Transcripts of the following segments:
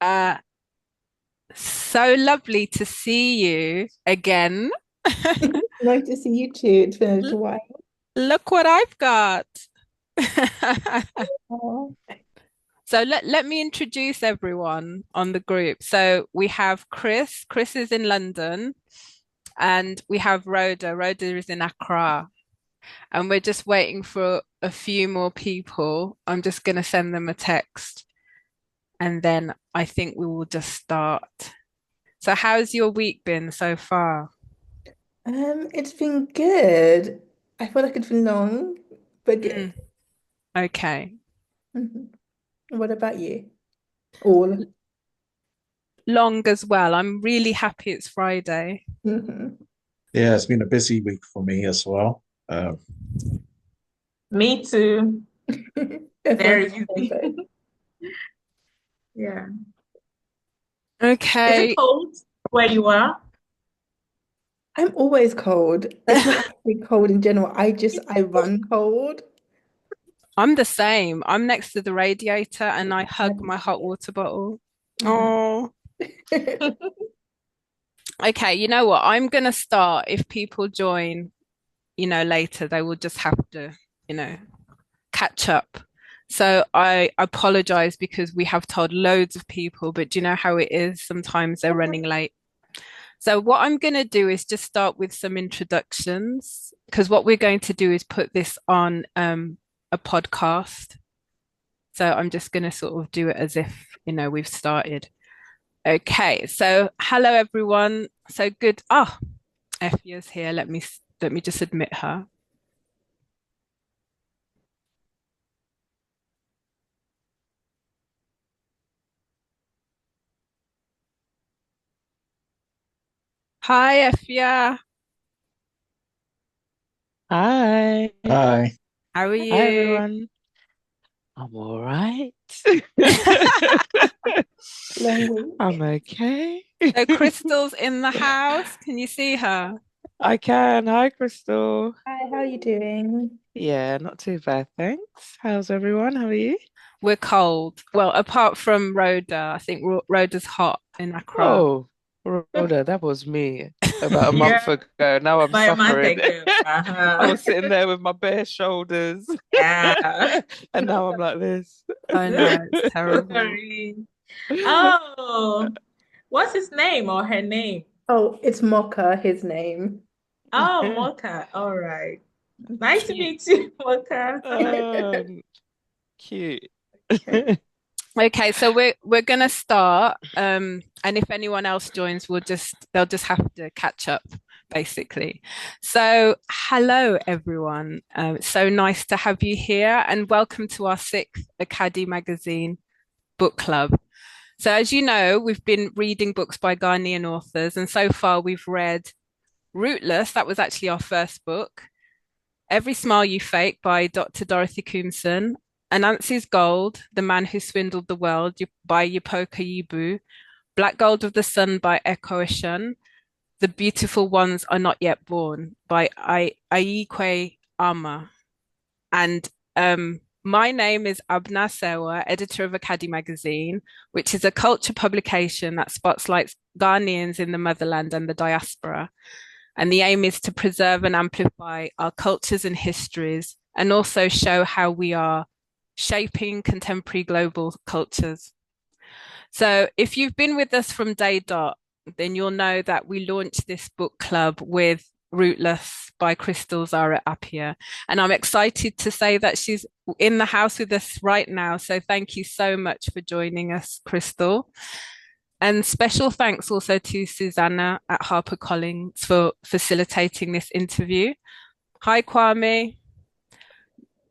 Uh, so lovely to see you again. Nice to see you too. It's been a L- little while. Look what I've got. Oh, So let me introduce everyone on the group. So we have Chris. Chris is in London, and we have Rhoda. Rhoda is in Accra, and we're just waiting for a few more people. I'm just going to send them a text, and then I think we will just start. So how's your week been so far? it's been good. I feel like it's been long, but good. Mm, okay. Mhm. What about you? All. Long as well. I'm really happy it's Friday. Mhm. Yeah, it's been a busy week for me as well. Me too. Everyone's Very in the same busy. boat. Yeah. Is it Okay. cold where you are? I'm always cold. It's not actually cold in general. I run cold. I'm the same. I'm next to the radiator and I I hug can my see hot water bottle. it. Oh, okay. You know what? I'm gonna start. If people join, later, they will just have to, you know, catch up. So I apologize because we have told loads of people, but do you know how it is? Sometimes they're running late. So what I'm going to do is just start with some introductions because what we're going to do is put this on a podcast. So I'm just going to sort of do it as if, we've started. Okay. So hello everyone. So good. Ah, Effie's here. Let me just admit her. Hi, Effia. Hi. Hi. How are Hi, you? everyone. I'm all right. Long I'm week. okay. So Crystal's in the house. Can you see her? I can. Hi, Crystal. Hi, how are you doing? Yeah, not too bad, thanks. How's everyone? How are you? We're cold. Well, apart from Rhoda, I think Rhoda's hot in Accra. Oh, Rhoda, that was me about a Yeah, month ago. Now I'm by a month suffering. ago. I Uh-huh. was sitting there with my bare shoulders, Yeah. and now I'm like this. I know, it's terrible. Sorry. Oh, what's his name or her name? Oh, it's Mocha, his name. Oh, Mocha. All right. Nice to Cute. meet you, Mocha. Um, cute. Okay. Okay, so we're gonna start. And if anyone else joins, they'll just have to catch up, basically. So hello everyone. It's so nice to have you here and welcome to our sixth Academy Magazine book club. So as you know, we've been reading books by Ghanaian authors, and so far we've read Rootless, that was actually our first book. Every Smile You Fake by Dr. Dorothy Koomson. Anansi's Gold, The Man Who Swindled the World by Yepoka Yeebo. Black Gold of the Sun by Echo. The Beautiful Ones Are Not Yet Born by Aikwe Ama. And my name is Abna Sewa, editor of Academy Magazine, which is a culture publication that spotlights Ghanaians in the motherland and the diaspora. And the aim is to preserve and amplify our cultures and histories and also show how we are shaping contemporary global cultures. So if you've been with us from day dot, then you'll know that we launched this book club with Rootless by Krystle Zara Appiah. And I'm excited to say that she's in the house with us right now. So thank you so much for joining us, Krystle. And special thanks also to Susanna at HarperCollins for facilitating this interview. Hi, Kwame.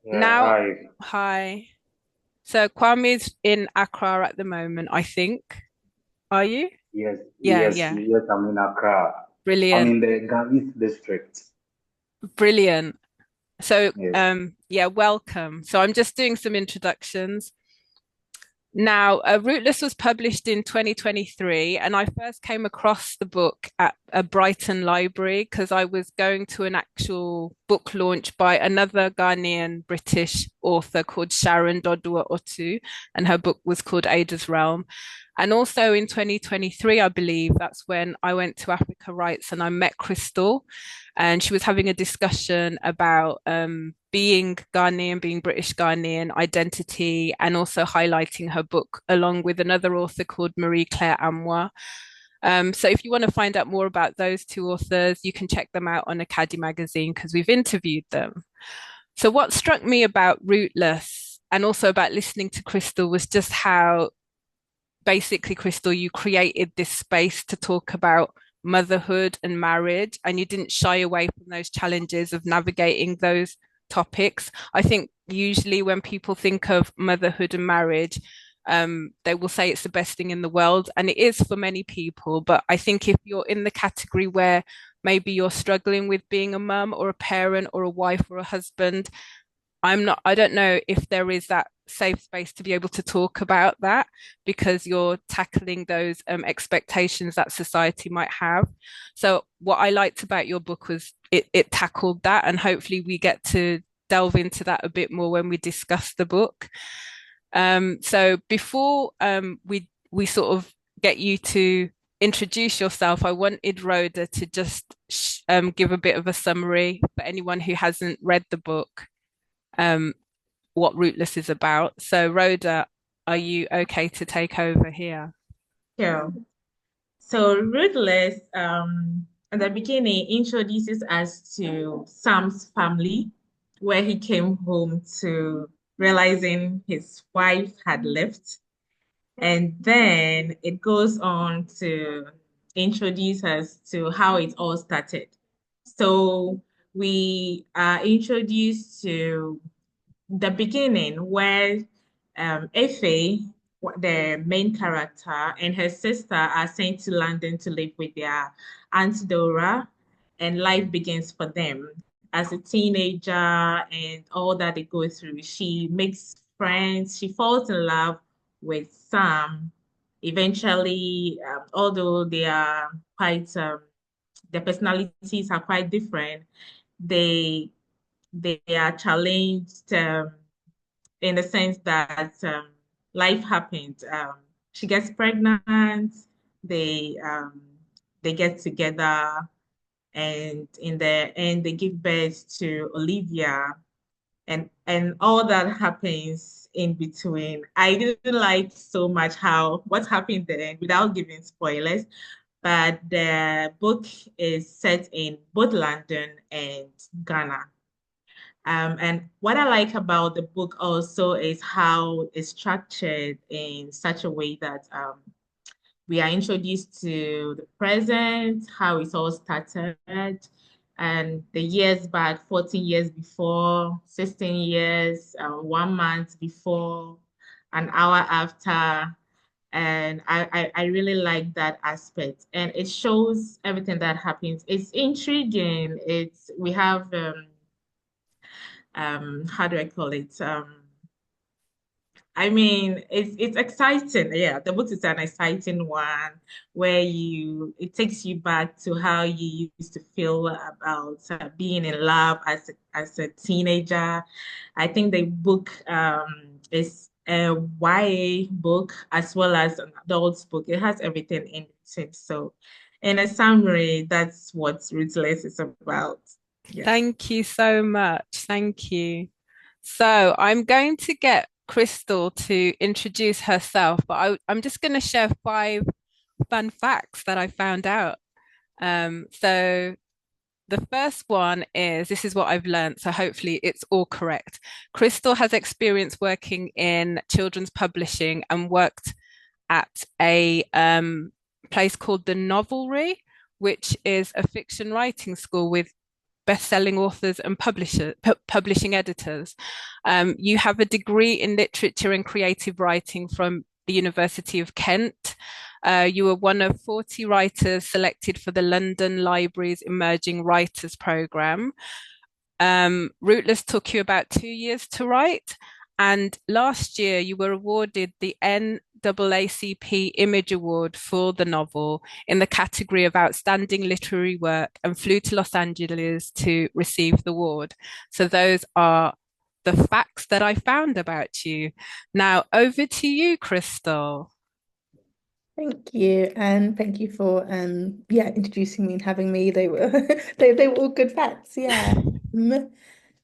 Yeah, Now, hi. hi. So Kwame's in Accra at the moment, I think. Are you? Yes, Yeah, yes, yeah. yes, I'm in Accra. I'm Brilliant. in the Ghanese district. Brilliant. So, Yes. yeah, welcome. So I'm just doing some introductions. Now, Rootless was published in 2023, and I first came across the book at a Brighton library because I was going to an actual book launch by another Ghanaian British author called Sharon Dodua Otu, and her book was called Ada's Realm. And also in 2023, I believe that's when I went to Africa Rights and I met Krystle, and she was having a discussion about being Ghanaian, being British Ghanaian identity, and also highlighting her book along with another author called Marie-Claire Amoir. So if you want to find out more about those two authors, you can check them out on Academy Magazine because we've interviewed them. So what struck me about Rootless and also about listening to Krystle was just how basically, Krystle, you created this space to talk about motherhood and marriage, and you didn't shy away from those challenges of navigating those topics. I think usually when people think of motherhood and marriage, they will say it's the best thing in the world, and it is for many people. But I think if you're in the category where maybe you're struggling with being a mum or a parent or a wife or a husband, I don't know if there is that safe space to be able to talk about that because you're tackling those expectations that society might have. So what I liked about your book was it tackled that, and hopefully we get to delve into that a bit more when we discuss the book. So before we sort of get you to introduce yourself, I wanted Rhoda to just give a bit of a summary for anyone who hasn't read the book, what Rootless is about. So Rhoda, are you okay to take over here? Sure. So Rootless, at the beginning, introduces us to Sam's family, where he came home to realizing his wife had left. And then it goes on to introduce us to how it all started. So we are introduced to the beginning where Efe, the main character, and her sister are sent to London to live with their Aunt Dora, and life begins for them. As a teenager and all that they go through, she makes friends, she falls in love with Sam. Eventually, although they are quite, their personalities are quite different, they are challenged in the sense that life happened. She gets pregnant. They get together, and in the end, they give birth to Olivia, and all that happens in between. I didn't like so much how what happened then without giving spoilers, but the book is set in both London and Ghana. And what I like about the book also is how it's structured in such a way that we are introduced to the present, how it all started, and the years back, 14 years before, 16 years, 1 month before, an hour after. And I really like that aspect. And it shows everything that happens. It's intriguing. We have how do I call it? I mean, it's exciting. Yeah, the book is an exciting one where it takes you back to how you used to feel about being in love as a teenager. I think the book is a YA book as well as an adult book. It has everything in it. So, in a summary, that's what Rootless is about. Yeah. Thank you so much. Thank you. So I'm going to get Krystle to introduce herself, but I'm just going to share 5 fun facts that I found out. So the first one is, this is what I've learned, so hopefully it's all correct. Krystle has experience working in children's publishing and worked at a place called The Novelry, which is a fiction writing school with best-selling authors and publishing editors. You have a degree in literature and creative writing from the University of Kent. You were one of 40 writers selected for the London Library's Emerging Writers Programme. Rootless took you about 2 years to write, and last year you were awarded the NAACP Image Award for the novel in the category of Outstanding Literary Work, and flew to Los Angeles to receive the award. So those are the facts that I found about you. Now over to you, Krystle. Thank you, and thank you for introducing me and having me. They were they were all good facts. Yeah.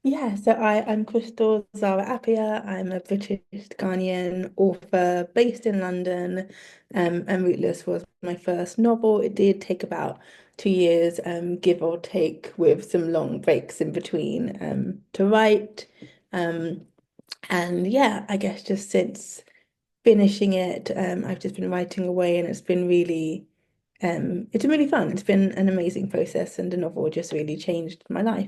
Yeah, so I'm Krystle Zara Appiah. I'm a British-Ghanaian author based in London, and Rootless was my first novel. It did take about 2 years, give or take, with some long breaks in between, to write. Um, and yeah, I guess just since finishing it, I've just been writing away, and it's been really fun. It's been an amazing process, and the novel just really changed my life.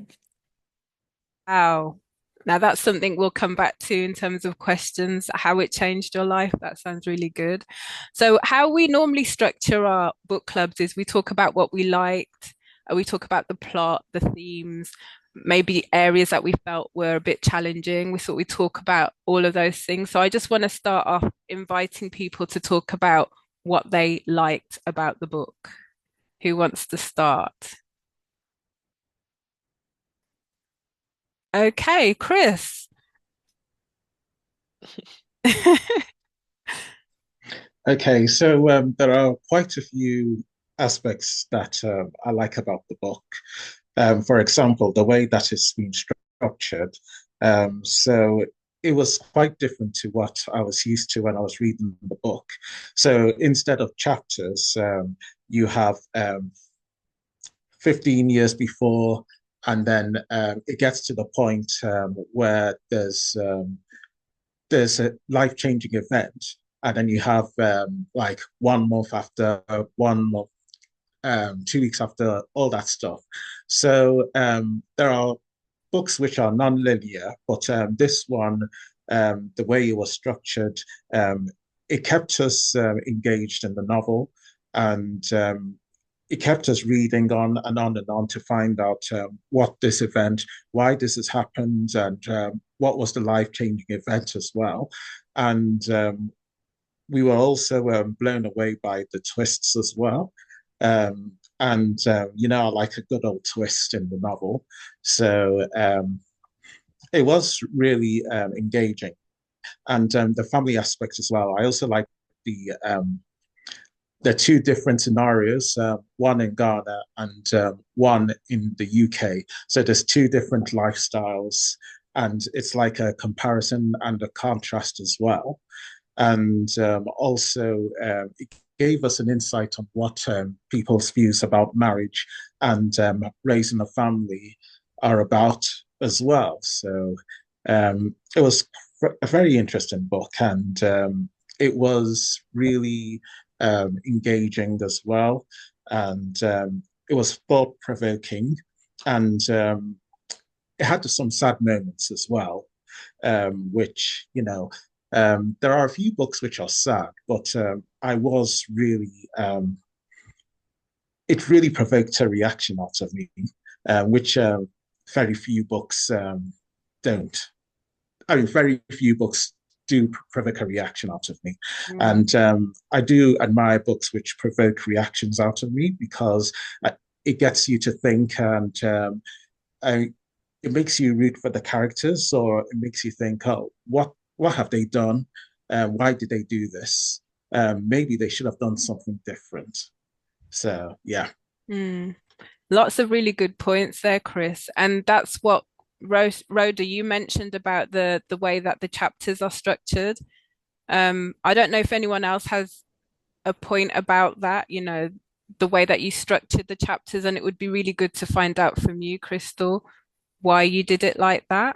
Wow. Now that's something we'll come back to in terms of questions, how it changed your life. That sounds really good. So how we normally structure our book clubs is we talk about what we liked, we talk about the plot, the themes, maybe areas that we felt were a bit challenging. We thought we'd talk about all of those things. So I just want to start off inviting people to talk about what they liked about the book. Who wants to start? Okay, Chris. Okay, so there are quite a few aspects that I like about the book. For example, the way that it's been structured. So it was quite different to what I was used to when I was reading the book. So instead of chapters, you have 15 years before, and then it gets to the point where there's a life-changing event, and then you have like 1 month after, 1 month, 2 weeks after, all that stuff. So there are books which are non-linear, but this one, the way it was structured, it kept us engaged in the novel, and it kept us reading on and on to find out what this event, why this has happened, and what was the life-changing event as well. And we were also blown away by the twists as well. I like a good old twist in the novel. So it was really engaging. And the family aspect as well. I also like the two different scenarios, one in Ghana and one in the UK. So there's two different lifestyles, and it's like a comparison and a contrast as well. And also, it gave us an insight on what people's views about marriage and raising a family are about as well. So it was a very interesting book, and it was really engaging as well, and it was thought-provoking, and it had some sad moments as well, which there are a few books which are sad, but I was really it really provoked a reaction out of me, which very few books don't. I mean, very few books do provoke a reaction out of me. And I do admire books which provoke reactions out of me, because it gets you to think, and it makes you root for the characters, or it makes you think, oh, what have they done? Why did they do this? Maybe they should have done something different. So, yeah. Lots of really good points there, Chris. And that's what Rhoda, you mentioned about the way that the chapters are structured. I don't know if anyone else has a point about that, the way that you structured the chapters, and it would be really good to find out from you, Krystle, why you did it like that.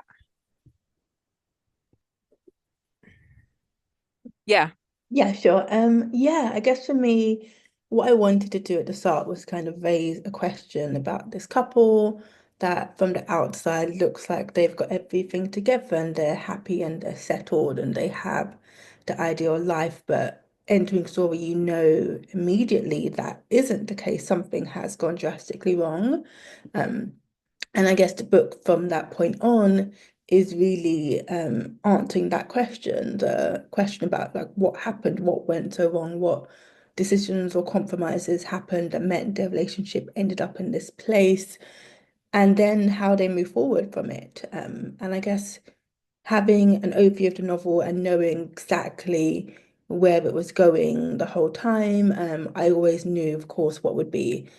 Yeah. Yeah, sure. I guess for me, what I wanted to do at the start was kind of raise a question about this couple that from the outside looks like they've got everything together and they're happy and they're settled and they have the ideal life, but entering story, immediately that isn't the case. Something has gone drastically wrong. And I guess the book from that point on is really answering that question, the question about like what happened, what went so wrong, what decisions or compromises happened that meant their relationship ended up in this place, and then how they move forward from it. And I guess having an overview of the novel and knowing exactly where it was going the whole time. I always knew, of course, what would be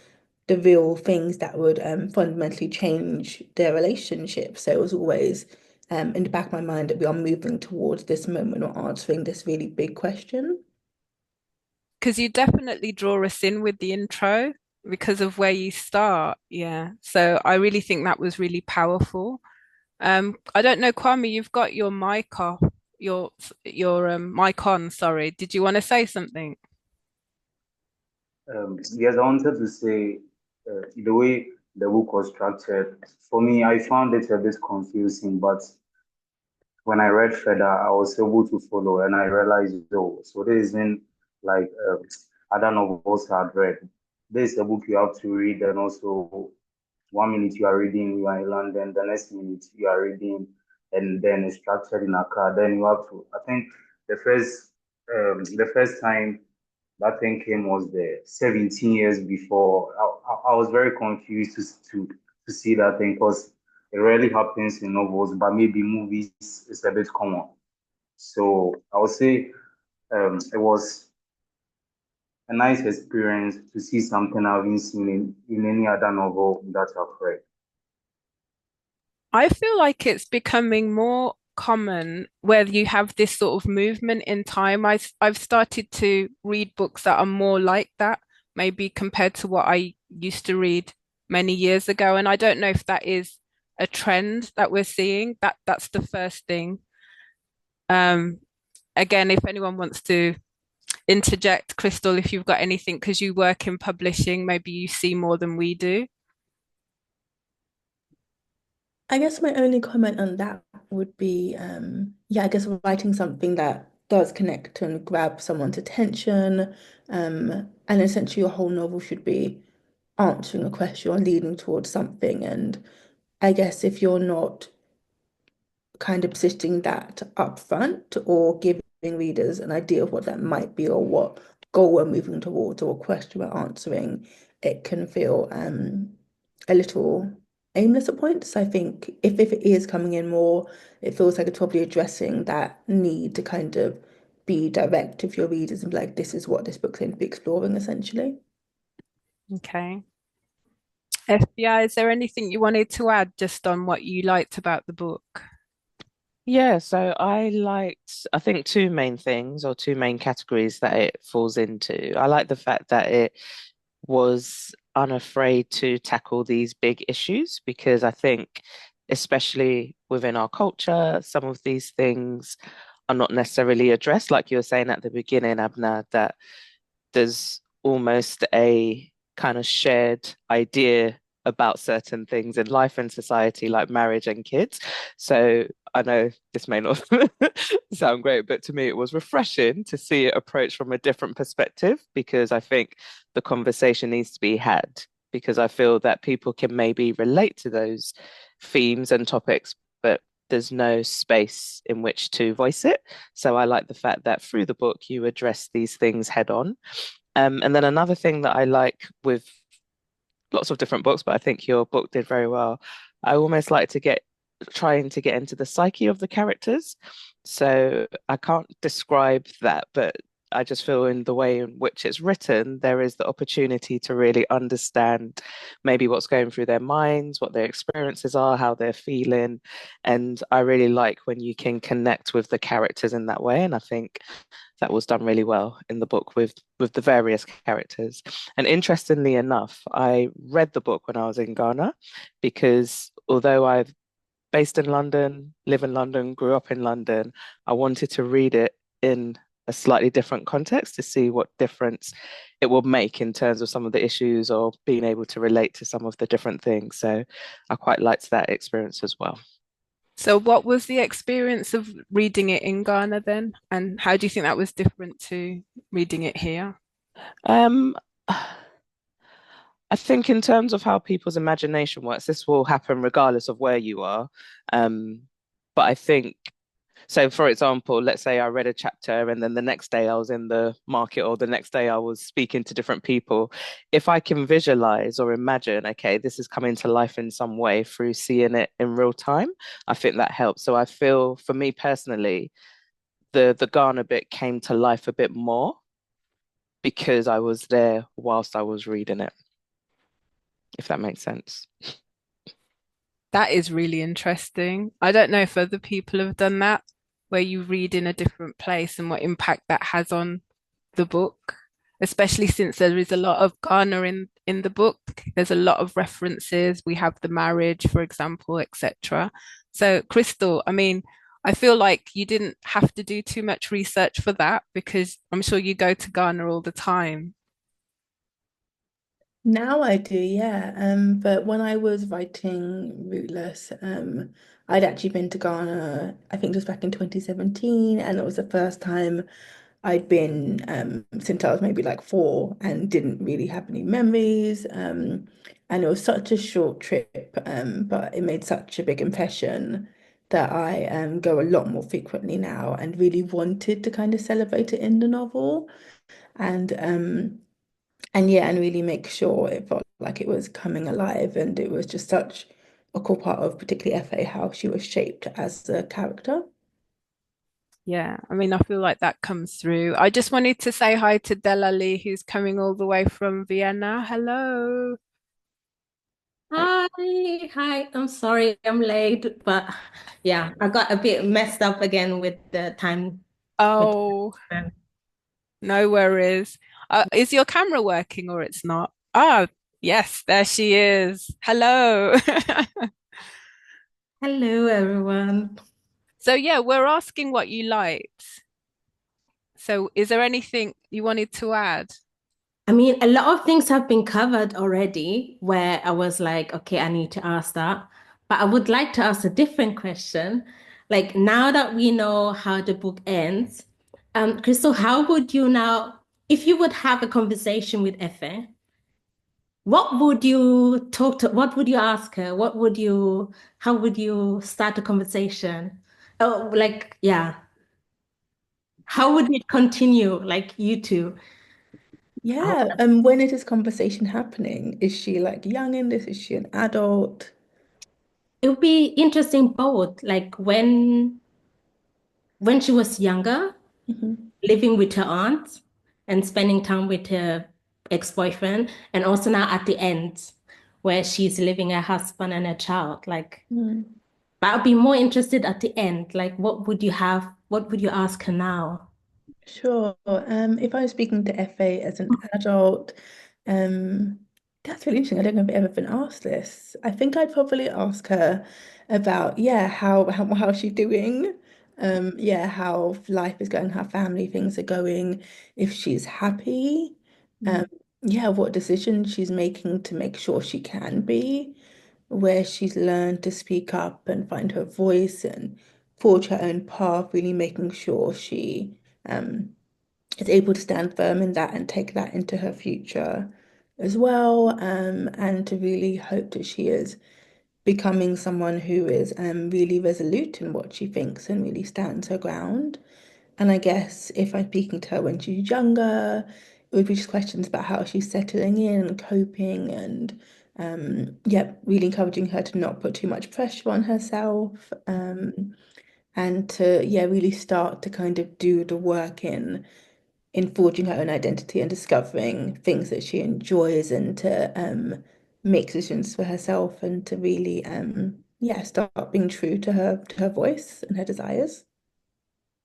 the real things that would fundamentally change their relationship. So it was always in the back of my mind that we are moving towards this moment of answering this really big question. Because you definitely draw us in with the intro because of where you start. Yeah. So I really think that was really powerful. I don't know, Kwame, you've got your mic off, your mic on, sorry. Did you want to say something? Yes, I wanted to say the way the book was structured, for me, I found it a bit confusing, but when I read further, I was able to follow and I realized, oh, so this isn't like other novels I'd read. This is a book you have to read, and also 1 minute you are reading, you are in London, the next minute you are reading, and then it's structured in Accra. Then you have to, I think the first time that thing came was the 17 years before. I was very confused to see that thing because it rarely happens in novels, but maybe movies is a bit common. So I would say it was a nice experience to see something I haven't seen in any other novel that I've read. I feel like it's becoming more common where you have this sort of movement in time. I've started to read books that are more like that, maybe compared to what I used to read many years ago. And I don't know if that is a trend that we're seeing. That's the first thing. Again, if anyone wants to interject, Krystle, if you've got anything, because you work in publishing, maybe you see more than we do. I guess my only comment on that would be, yeah, I guess writing something that does connect and grab someone's attention. And essentially your whole novel should be answering a question or leading towards something. And I guess if you're not kind of positioning that up front or giving readers an idea of what that might be or what goal we're moving towards or a question we're answering, it can feel a little aimless at points. I think if it is coming in more, it feels like it's probably addressing that need to kind of be direct with your readers and be like, this is what this book's going to be exploring, essentially. Okay. FBI, is there anything you wanted to add just on what you liked about the book? Yeah, so I liked, I think, two main things or two main categories that it falls into. I like the fact that it was unafraid to tackle these big issues because I think, especially within our culture, some of these things are not necessarily addressed. Like you were saying at the beginning, Abna, that there's almost a kind of shared idea about certain things in life and society, like marriage and kids. So I know this may not sound great, but to me, it was refreshing to see it approached from a different perspective because I think the conversation needs to be had because I feel that people can maybe relate to those themes and topics, but there's no space in which to voice it. So I like the fact that through the book, you address these things head on. And then another thing that I like with lots of different books, but I think your book did very well. I almost like to trying to get into the psyche of the characters. So I can't describe that, but I just feel in the way in which it's written, there is the opportunity to really understand maybe what's going through their minds, what their experiences are, how they're feeling. And I really like when you can connect with the characters in that way. And I think that was done really well in the book with the various characters. And interestingly enough, I read the book when I was in Ghana because although I've based in London, live in London, grew up in London, I wanted to read it in a slightly different context to see what difference it will make in terms of some of the issues or being able to relate to some of the different things. So I quite liked that experience as well. So what was the experience of reading it in Ghana then? And how do you think that was different to reading it here? Um, I think in terms of how people's imagination works, this will happen regardless of where you are. But I think, so for example, let's say I read a chapter and then the next day I was in the market or the next day I was speaking to different people. If I can visualize or imagine, okay, this is coming to life in some way through seeing it in real time, I think that helps. So I feel for me personally, the Ghana bit came to life a bit more because I was there whilst I was reading it, if that makes sense. That is really interesting. I don't know if other people have done that, where you read in a different place and what impact that has on the book, especially since there is a lot of Ghana in the book. There's a lot of references. We have the marriage, for example, etc. So, Krystle, I mean, I feel like you didn't have to do too much research for that because I'm sure you go to Ghana all the time. Now I do, yeah. But when I was writing Rootless, I'd actually been to Ghana, I think it was back in 2017, and it was the first time I'd been since I was maybe like 4 and didn't really have any memories. And it was such a short trip, but it made such a big impression that I go a lot more frequently now and really wanted to kind of celebrate it in the novel. And and yeah, and really make sure it felt like it was coming alive. And it was just such a cool part of particularly Efe, how she was shaped as a character. Yeah, I mean, I feel like that comes through. I just wanted to say hi to Delali, who's coming all the way from Vienna. Hello. Hi, hi. I'm sorry I'm late, but yeah, I got a bit messed up again with the time with Oh, no worries. Is your camera working or it's not? Ah, yes, there she is. Hello. Hello everyone. So yeah, we're asking what you liked. So is there anything you wanted to add? I mean, a lot of things have been covered already where I was like, okay, I need to ask that. But I would like to ask a different question. Like now that we know how the book ends, Krystle, how would you now, if you would have a conversation with Efe, what would you talk to, what would you ask her? How would you start a conversation? Oh, like, yeah. How would it continue, like you two? How, Yeah, when is this conversation happening? Is she like young in this? Is she an adult? it would be interesting both, like when she was younger, Mhm. living with her aunt and spending time with her ex-boyfriend, and also now at the end, where she's living her husband and her child. Like, Mm. but I'd be more interested at the end. Like, what would you ask her now? Sure. If I was speaking to Efe as an adult, um, that's really interesting. I don't know if I've ever been asked this. I think I'd probably ask her about, yeah, how's she doing? Yeah, how life is going, how family things are going, if she's happy. Um, Mm. yeah, what decisions she's making to make sure she can be, where she's learned to speak up and find her voice and forge her own path, really making sure she is able to stand firm in that and take that into her future as well, and to really hope that she is becoming someone who is really resolute in what she thinks and really stands her ground. And I guess if I'm speaking to her when she's younger, it would be just questions about how she's settling in and coping and yeah, really encouraging her to not put too much pressure on herself, and to yeah, really start to kind of do the work in forging her own identity and discovering things that she enjoys and to make decisions for herself and to really yeah, start being true to her voice and her desires.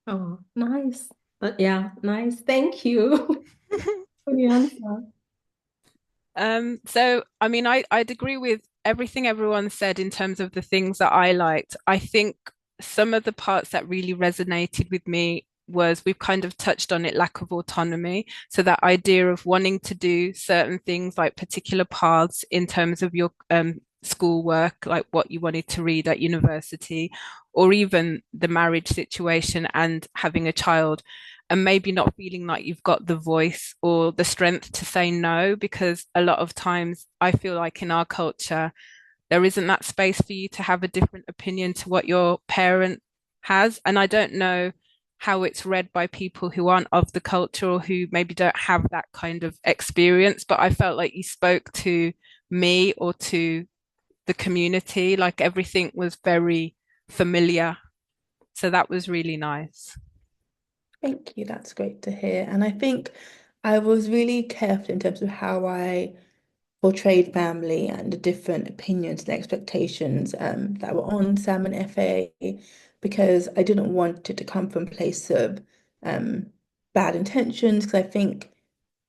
Oh, nice. But yeah, nice. Thank you for the answer. So I mean, I'd agree with everything everyone said in terms of the things that I liked. I think some of the parts that really resonated with me was we've kind of touched on it, lack of autonomy. So that idea of wanting to do certain things like particular paths in terms of your schoolwork, like what you wanted to read at university, or even the marriage situation and having a child and maybe not feeling like you've got the voice or the strength to say no, because a lot of times I feel like in our culture, there isn't that space for you to have a different opinion to what your parent has. And I don't know how it's read by people who aren't of the culture or who maybe don't have that kind of experience, but I felt like you spoke to me or to the community, like everything was very familiar. So that was really nice. Thank you. That's great to hear. And I think I was really careful in terms of how I portrayed family and the different opinions and expectations that were on Sam and Efe, because I didn't want it to come from a place of um, bad intentions. Because I think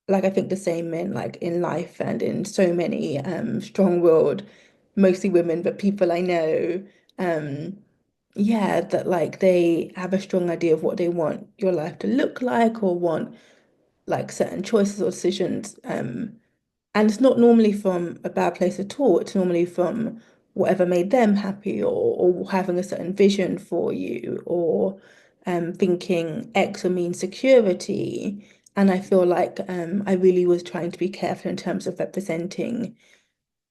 the same in life and in so many strong-willed, mostly women, but people I know, um, yeah, that like they have a strong idea of what they want your life to look like or want like certain choices or decisions. And it's not normally from a bad place at all. It's normally from whatever made them happy or having a certain vision for you or thinking X will mean security. And I feel like I really was trying to be careful in terms of representing,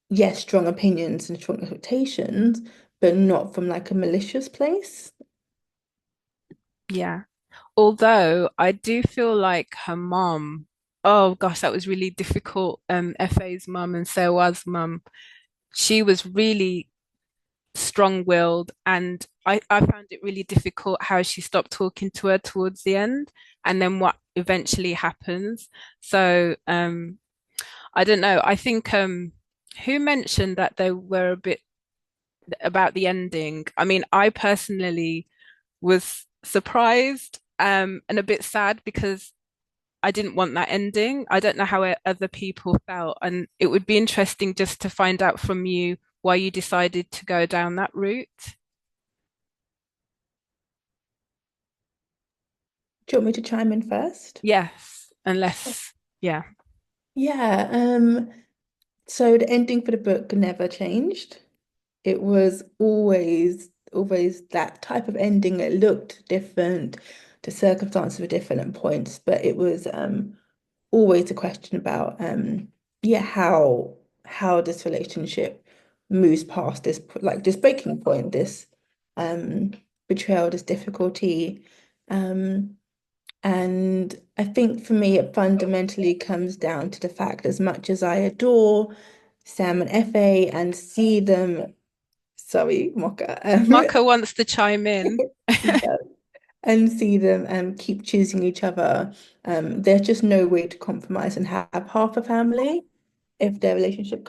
yes, strong opinions and strong expectations, but not from like a malicious place. Yeah. Although I do feel like her mum, oh gosh, that was really difficult. Efe's mum and Sewa's mum, she was really strong-willed, and I found it really difficult how she stopped talking to her towards the end, and then what eventually happens. So I don't know. I think who mentioned that they were a bit about the ending? I mean, I personally was surprised and a bit sad because I didn't want that ending. I don't know how other people felt, and it would be interesting just to find out from you why you decided to go down that route. Do you want me to chime in first? Yes, unless, yeah. Yeah, so the ending for the book never changed. It was always that type of ending. It looked different, the circumstances were different at points, but it was always a question about yeah, how this relationship moves past this like this breaking point, this um betrayal, this difficulty. Um and I think for me it fundamentally comes down to the fact as much as I adore Sam and Efe and see them, sorry, Mocha, Maka wants to chime in. yeah, and see them keep choosing each other. There's just no way to compromise and have half a family if their relationship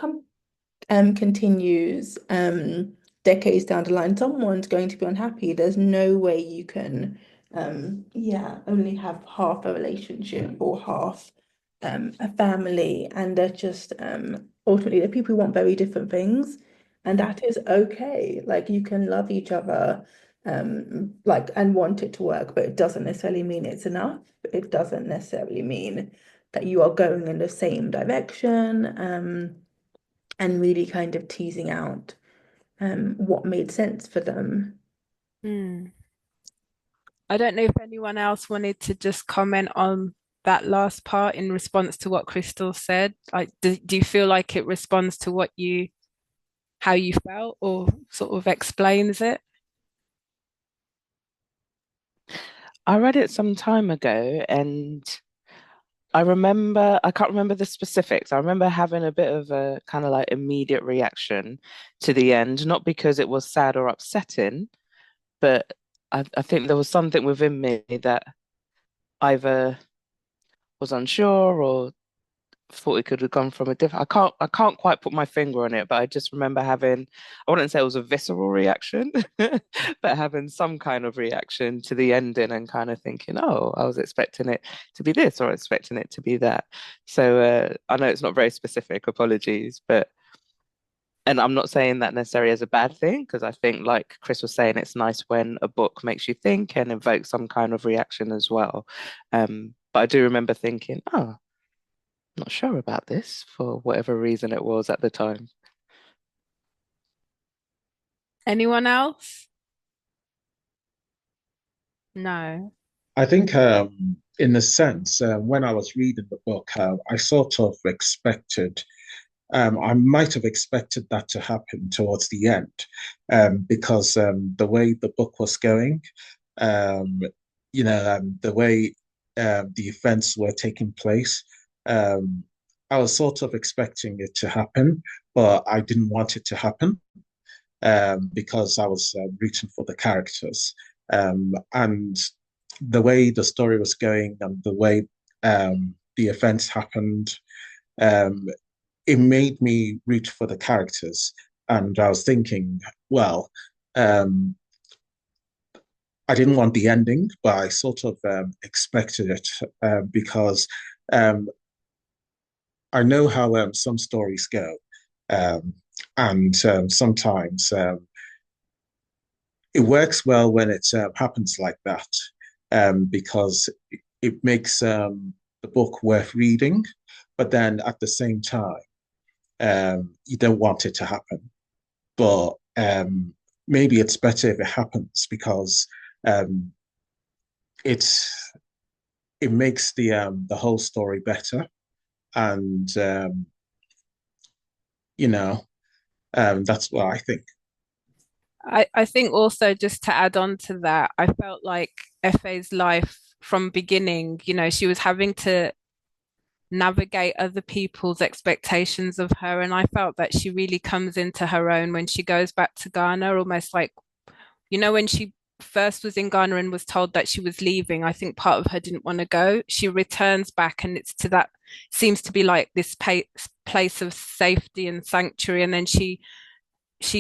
continues decades down the line. Someone's going to be unhappy. There's no way you can yeah, only have half a relationship or half a family. And they're just ultimately they're people who want very different things. And that is okay. Like you can love each other like and want it to work, but it doesn't necessarily mean it's enough. It doesn't necessarily mean that you are going in the same direction. And really kind of teasing out what made sense for them. Hmm. I don't know if anyone else wanted to just comment on that last part in response to what Krystle said. Like, do you feel like it responds to how you felt or sort of explains it? I read it some time ago and I can't remember the specifics. I remember having a bit of a kind of like immediate reaction to the end, not because it was sad or upsetting, but I think there was something within me that either was unsure or thought it could have gone from a different. I can't quite put my finger on it, but I just remember having, I wouldn't say it was a visceral reaction, but having some kind of reaction to the ending and kind of thinking, oh, I was expecting it to be this or expecting it to be that. So I know it's not very specific, apologies, but and I'm not saying that necessarily as a bad thing, because I think, like Chris was saying, it's nice when a book makes you think and evokes some kind of reaction as well. But I do remember thinking, oh, not sure about this for whatever reason it was at the time. Anyone else? No. I think, in a sense, when I was reading the book, I sort of expected, I might have expected that to happen towards the end, because the way the book was going, um, the way the events were taking place, um, I was sort of expecting it to happen, but I didn't want it to happen, because I was rooting for the characters. And the way the story was going and the way the events happened, um, it made me root for the characters. And I was thinking, well, um, I didn't want the ending, but I sort of expected it because um, I know how some stories go. Um, and sometimes it works well when it happens like that because it makes the book worth reading. But then at the same time, you don't want it to happen. But maybe it's better if it happens because um, it's it makes the whole story better, and you know that's what I think. I think also just to add on to that, I felt like Efe's life from beginning, she was having to navigate other people's expectations of her. And I felt that she really comes into her own when she goes back to Ghana, almost like, when she first was in Ghana and was told that she was leaving, I think part of her didn't want to go. She returns back and it's to that, seems to be like this place of safety and sanctuary. And then she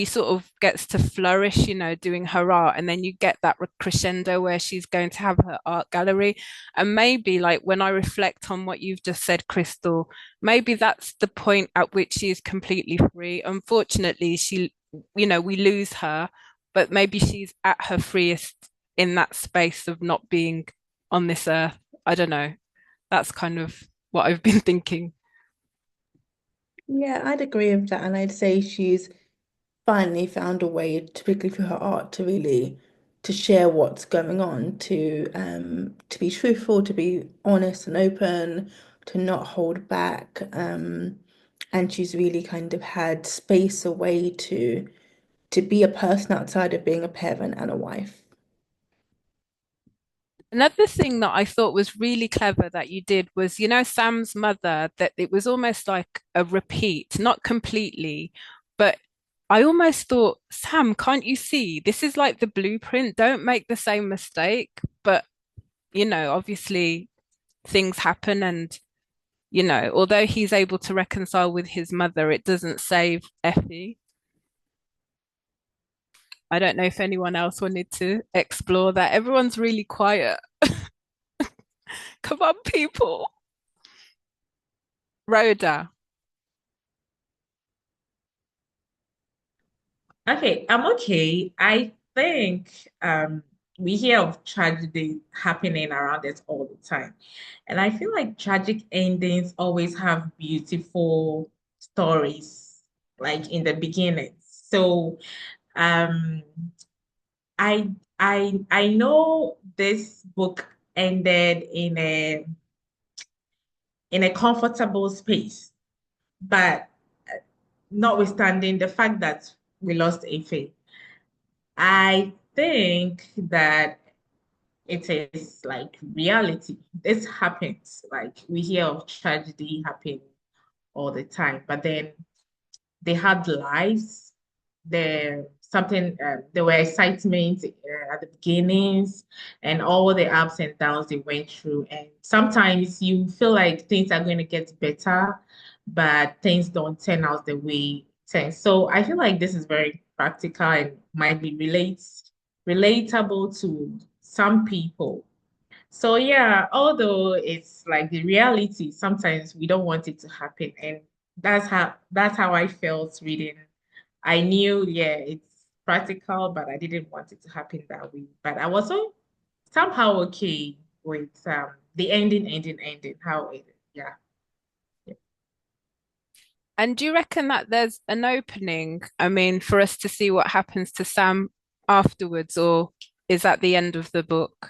sort of gets to flourish, doing her art. And then you get that crescendo where she's going to have her art gallery. And maybe like when I reflect on what you've just said, Krystle, maybe that's the point at which she is completely free. Unfortunately, we lose her, but maybe she's at her freest in that space of not being on this earth. I don't know. That's kind of what I've been thinking. Yeah, I'd agree with that, and I'd say she's finally found a way, particularly through her art, to really to share what's going on, to be truthful, to be honest and open, to not hold back. And she's really kind of had space away to be a person outside of being a parent and a wife. Another thing that I thought was really clever that you did was, Sam's mother, that it was almost like a repeat, not completely, but I almost thought, Sam, can't you see? This is like the blueprint. Don't make the same mistake. But, obviously things happen and, although he's able to reconcile with his mother, it doesn't save Efe. I don't know if anyone else wanted to explore that. Everyone's really quiet. Come on, people. Rhoda. Okay, I'm okay. I think we hear of tragedy happening around us all the time. And I feel like tragic endings always have beautiful stories, like in the beginning. So um I know this book ended in a comfortable space, but notwithstanding the fact that we lost Efe, I think that it is like reality. This happens. Like we hear of tragedy happening all the time, but then they had lives. There were excitement at the beginnings and all the ups and downs they went through. And sometimes you feel like things are going to get better, but things don't turn out the way it turns. So I feel like this is very practical and might be relatable to some people. So yeah, although it's like the reality, sometimes we don't want it to happen. And that's how I felt reading. I knew, yeah, it's practical, but I didn't want it to happen that way. But I was so somehow okay with the ending, how it, yeah. And do you reckon that there's an opening, I mean, for us to see what happens to Sam afterwards, or is that the end of the book?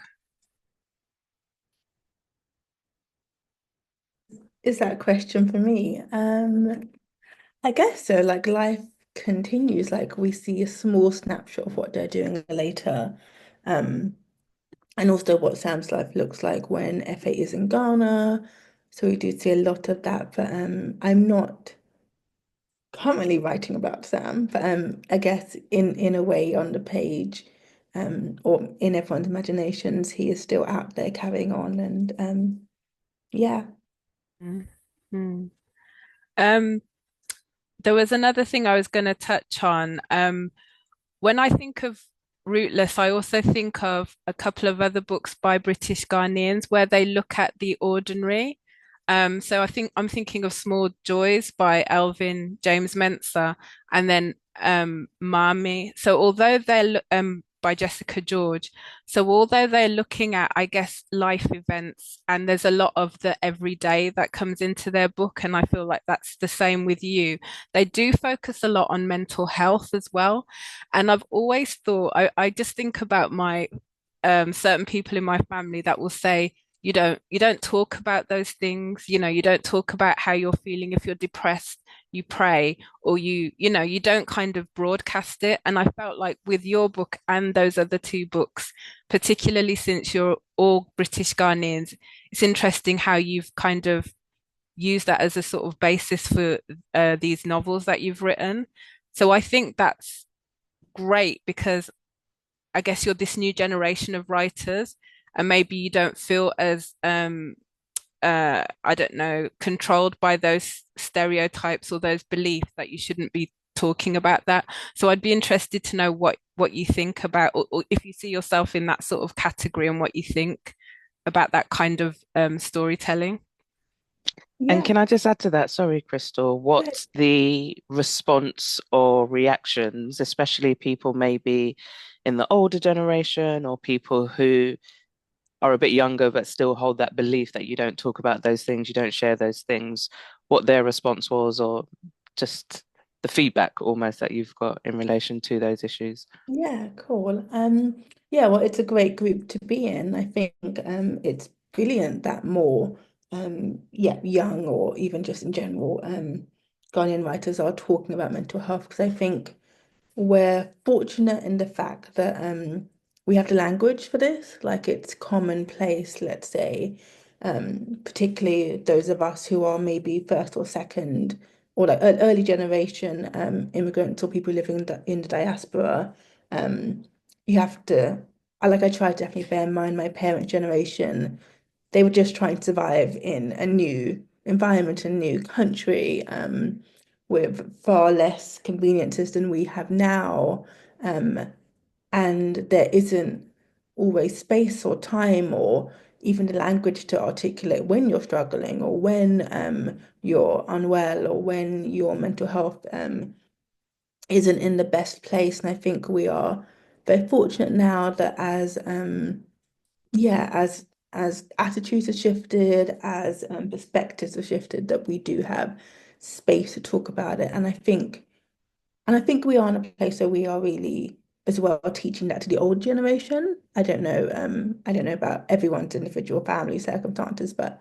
Is that a question for me? I guess so. Like life continues. Like we see a small snapshot of what they're doing later. Um, and also what Sam's life looks like when Efe is in Ghana. So we do see a lot of that. But I'm not currently writing about Sam, but I guess in a way on the page, or in everyone's imaginations, he is still out there carrying on. And yeah. Mm-hmm. There was another thing I was going to touch on. When I think of Rootless, I also think of a couple of other books by British Ghanaians where they look at the ordinary. So I think I'm thinking of Small Joys by Elvin James Mensah, and then Mami. So although they're by Jessica George. So although they're looking at, I guess, life events, and there's a lot of the everyday that comes into their book, and I feel like that's the same with you. They do focus a lot on mental health as well. And I've always thought, I just think about my certain people in my family that will say, you don't talk about those things, you don't talk about how you're feeling. If you're depressed, you pray, or you don't kind of broadcast it. And I felt like with your book and those other two books, particularly since you're all British Ghanaians, it's interesting how you've kind of used that as a sort of basis for these novels that you've written. So I think that's great, because I guess you're this new generation of writers, and maybe you don't feel as I don't know, controlled by those stereotypes or those beliefs that you shouldn't be talking about that. So I'd be interested to know what you think about, or if you see yourself in that sort of category, and what you think about that kind of storytelling. And can I just add to that? Sorry, Krystle, what's the response or reactions, especially people maybe in the older generation or people who are a bit younger but still hold that belief that you don't talk about those things, you don't share those things, what their response was, or just the feedback almost that you've got in relation to those issues? Yeah, cool. Yeah, well, it's a great group to be in. I think it's brilliant that more young or even just in general Ghanaian writers are talking about mental health, because I think we're fortunate in the fact that we have the language for this, like it's commonplace, let's say, particularly those of us who are maybe first or second or like early generation immigrants or people living in the diaspora. Um, you have to, I try to definitely bear in mind my parents' generation. They were just trying to survive in a new environment, a new country, with far less conveniences than we have now. Um, and there isn't always space or time or even the language to articulate when you're struggling, or when you're unwell, or when your mental health isn't in the best place. And I think we are very fortunate now that as attitudes have shifted, as perspectives have shifted, that we do have space to talk about it. And I think we are in a place where we are really as well teaching that to the old generation. I don't know about everyone's individual family circumstances, but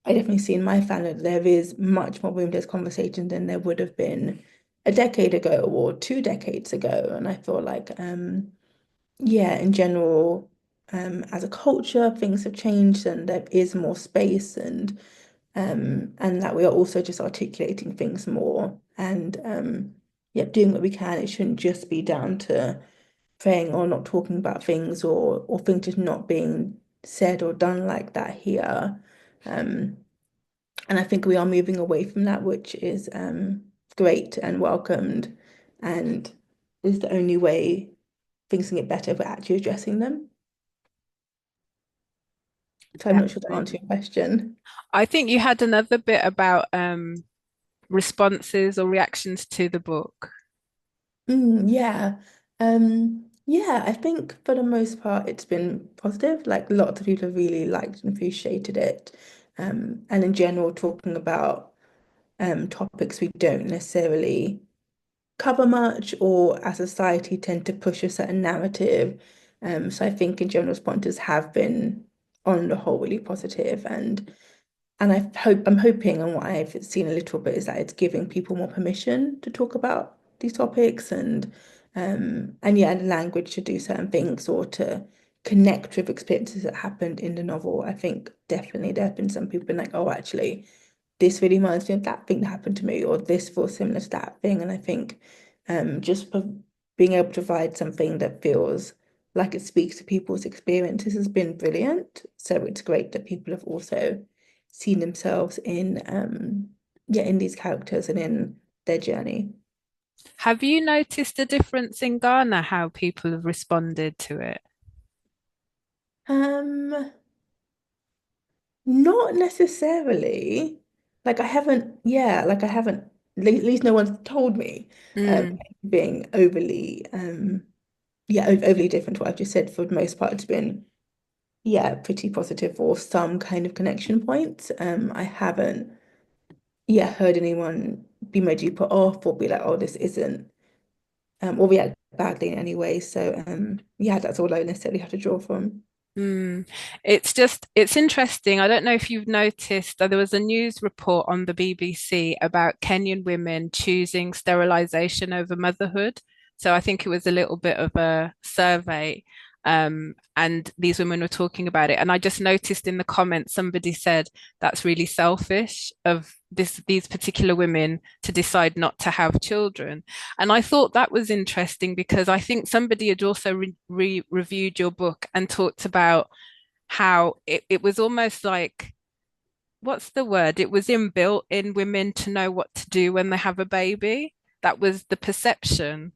I definitely see in my family that there is much more room for this conversation than there would have been a decade ago or 2 decades ago. And I feel like yeah, in general, as a culture, things have changed and there is more space, and that we are also just articulating things more, and yeah, doing what we can. It shouldn't just be down to praying or not talking about things, or things just not being said or done like that here. And I think we are moving away from that, which is great and welcomed, and is the only way things can get better if we're actually addressing them. So I'm not sure to answer your question. I think you had another bit about responses or reactions to the book. Yeah. Yeah, I think for the most part it's been positive. Like lots of people have really liked and appreciated it. And in general, talking about topics we don't necessarily cover much, or as a society tend to push a certain narrative. So I think in general responses have been on the whole really positive, and I'm hoping, and what I've seen a little bit is that it's giving people more permission to talk about these topics, and yeah, and language to do certain things or to connect with experiences that happened in the novel. I think definitely there have been some people been like, oh, actually, this really reminds me of that thing that happened to me, or this feels similar to that thing. And I think just being able to provide something that feels like it speaks to people's experiences has been brilliant. So it's great that people have also seen themselves in in these characters and in their journey. Have you noticed a difference in Ghana, how people have responded to it? Not necessarily. Like I haven't, at least no one's told me Mm. being overly overly different to what I've just said. For the most part, it's been pretty positive or some kind of connection points. I haven't heard anyone be majorly put off or be like, oh, this isn't or react badly in any way. So that's all I necessarily have to draw from. Mm. It's interesting. I don't know if you've noticed that there was a news report on the BBC about Kenyan women choosing sterilization over motherhood. So I think it was a little bit of a survey, and these women were talking about it. And I just noticed in the comments somebody said that's really selfish of these particular women to decide not to have children. And I thought that was interesting because I think somebody had also reviewed your book and talked about how it was almost like, what's the word? It was inbuilt in women to know what to do when they have a baby. That was the perception.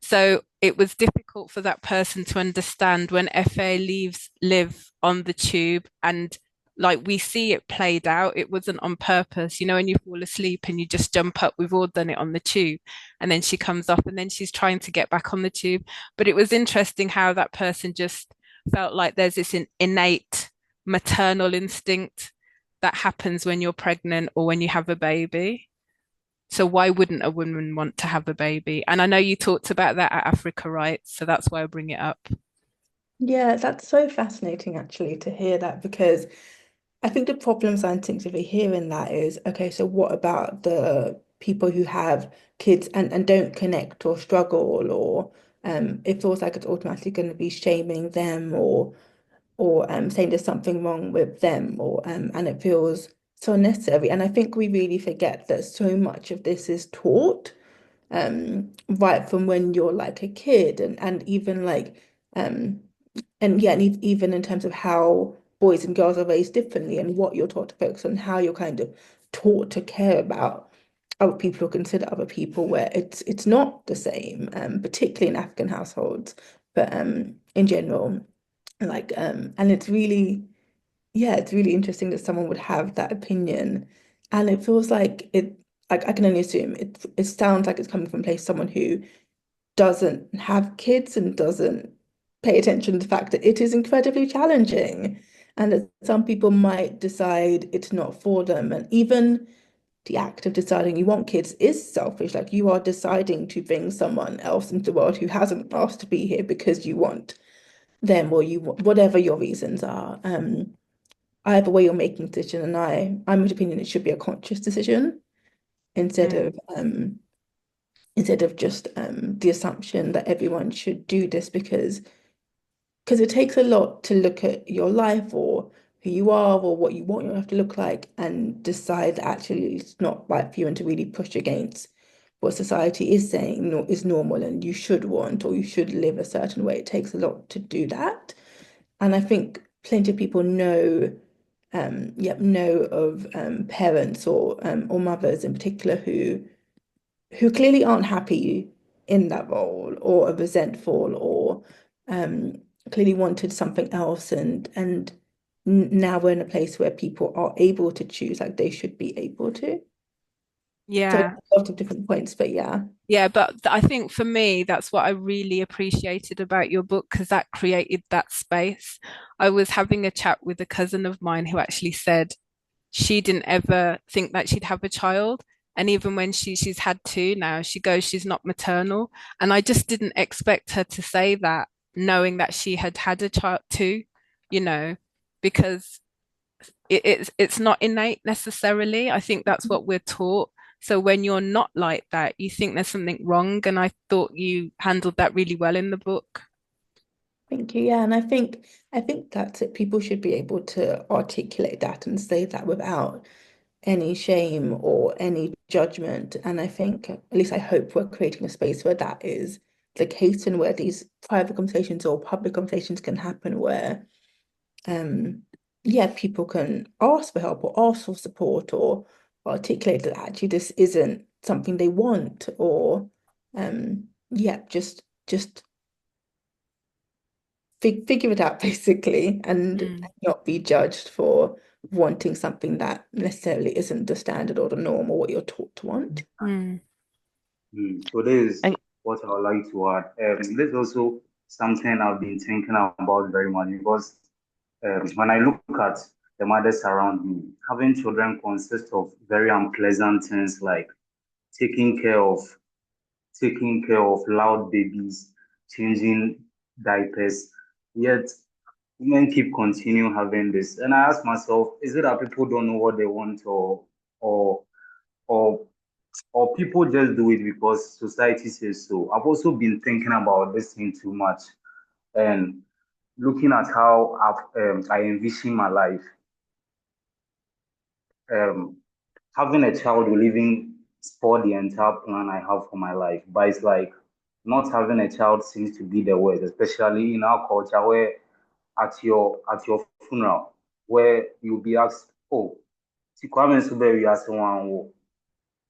So it was difficult for that person to understand when Efe leaves live on the tube, and like we see it played out. It wasn't on purpose. You know, when you fall asleep and you just jump up, we've all done it on the tube. And then she comes off and then she's trying to get back on the tube. But it was interesting how that person just felt like there's this innate maternal instinct that happens when you're pregnant or when you have a baby. So why wouldn't a woman want to have a baby? And I know you talked about that at Africa Rights, so that's why I bring it up. Yeah, that's so fascinating actually to hear that, because I think the problems I instinctively hear in that is, okay, so what about the people who have kids and don't connect or struggle, or it feels like it's automatically going to be shaming them or saying there's something wrong with them, or and it feels so unnecessary. And I think we really forget that so much of this is taught right from when you're like a kid, and even like even in terms of how boys and girls are raised differently and what you're taught to focus on, how you're kind of taught to care about other people or consider other people, where it's not the same, particularly in African households, but in general. Like and it's really interesting that someone would have that opinion. And it feels like I can only assume it sounds like it's coming from a place someone who doesn't have kids and doesn't pay attention to the fact that it is incredibly challenging, and that some people might decide it's not for them. And even the act of deciding you want kids is selfish. Like, you are deciding to bring someone else into the world who hasn't asked to be here because you want them, or whatever your reasons are. Either way, you're making a decision, and I'm of the opinion it should be a conscious decision instead Mm. of just the assumption that everyone should do this, because it takes a lot to look at your life or who you are or what you want your life to look like and decide that actually it's not right for you, and to really push against what society is saying is normal and you should want or you should live a certain way. It takes a lot to do that. And I think plenty of people know of parents or mothers in particular who clearly aren't happy in that role, or are resentful, or clearly wanted something else, and now we're in a place where people are able to choose, like they should be able to. So Yeah. a lot of different points, but yeah. Yeah, but I think for me, that's what I really appreciated about your book, because that created that space. I was having a chat with a cousin of mine who actually said she didn't ever think that she'd have a child. And even when she's had two now, she goes, she's not maternal. And I just didn't expect her to say that, knowing that she had had a child too, you know, because it's not innate necessarily. I think that's what we're taught. So when you're not like that, you think there's something wrong. And I thought you handled that really well in the book. Thank you. Yeah, and I think that's it. People should be able to articulate that and say that without any shame or any judgment. And I think, at least I hope, we're creating a space where that is hasten where these private conversations or public conversations can happen where people can ask for help or ask for support or articulate that actually this isn't something they want or just figure it out basically and not be judged for wanting something that necessarily isn't the standard or the norm or what you're taught to want. So this is what I would like to add. This is also something I've been thinking about very much because when I look at the mothers around me, having children consists of very unpleasant things like taking care of loud babies, changing diapers. Yet women keep continue having this. And I ask myself, is it that people don't know what they want or or or people just do it because society says so? I've also been thinking about this thing too much and looking at how I envision my life. Having a child will even spoil the entire plan I have for my life. But it's like not having a child seems to be the worst, especially in our culture where at your funeral, where you'll be asked, oh, si Kwame Nkrumah as one,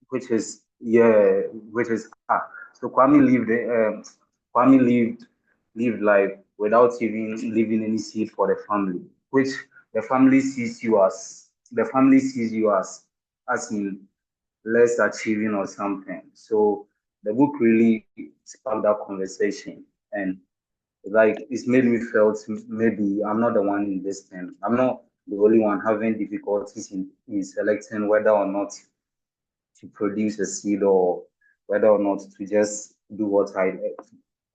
which is so Kwame lived life without even leaving any seed for the family, which the family sees you as in less achieving or something. So the book really sparked that conversation and like it's made me felt maybe I'm not the one in this thing. I'm not the only one having difficulties in selecting whether or not to produce a seed or whether or not to just do what I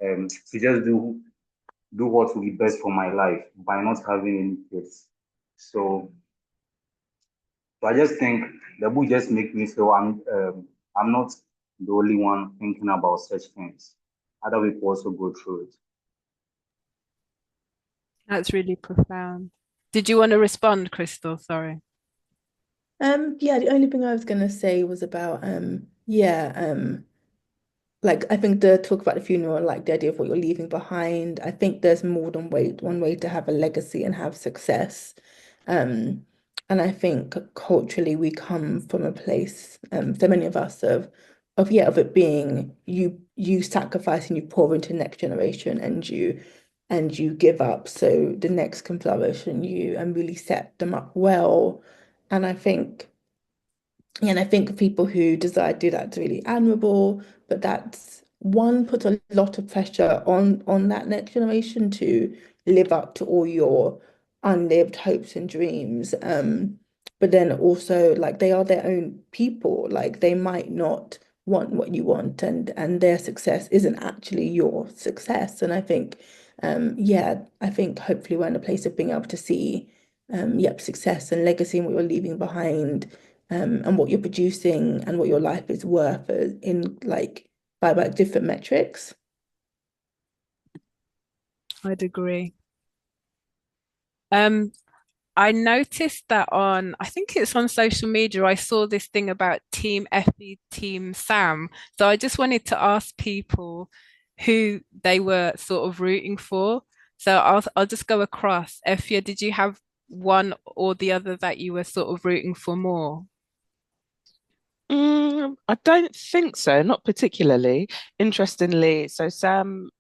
to just do what will be best for my life by not having any kids. So I just think the book just makes me feel I'm not the only one thinking about such things. Other people also go through it. That's really profound. Did you want to respond, Krystle? Sorry. The only thing I was gonna say was about like I think the talk about the funeral, like the idea of what you're leaving behind. I think there's more than one way to have a legacy and have success. And I think culturally we come from a place, so many of us of it being you sacrifice and you pour into the next generation and you give up so the next can flourish and you and really set them up well. And I think people who desire to do that's really admirable, but that's one puts a lot of pressure on that next generation to live up to all your unlived hopes and dreams. But then also like they are their own people, like they might not want what you want and their success isn't actually your success. And I think I think hopefully we're in a place of being able to see success and legacy and what you're leaving behind and what you're producing and what your life is worth in like by like different metrics. I'd agree. I noticed that I think it's on social media, I saw this thing about Team Efe, Team Sam. So I just wanted to ask people who they were sort of rooting for. So I'll just go across. Efe, did you have one or the other that you were sort of rooting for more? I don't think so, not particularly. Interestingly, so Sam,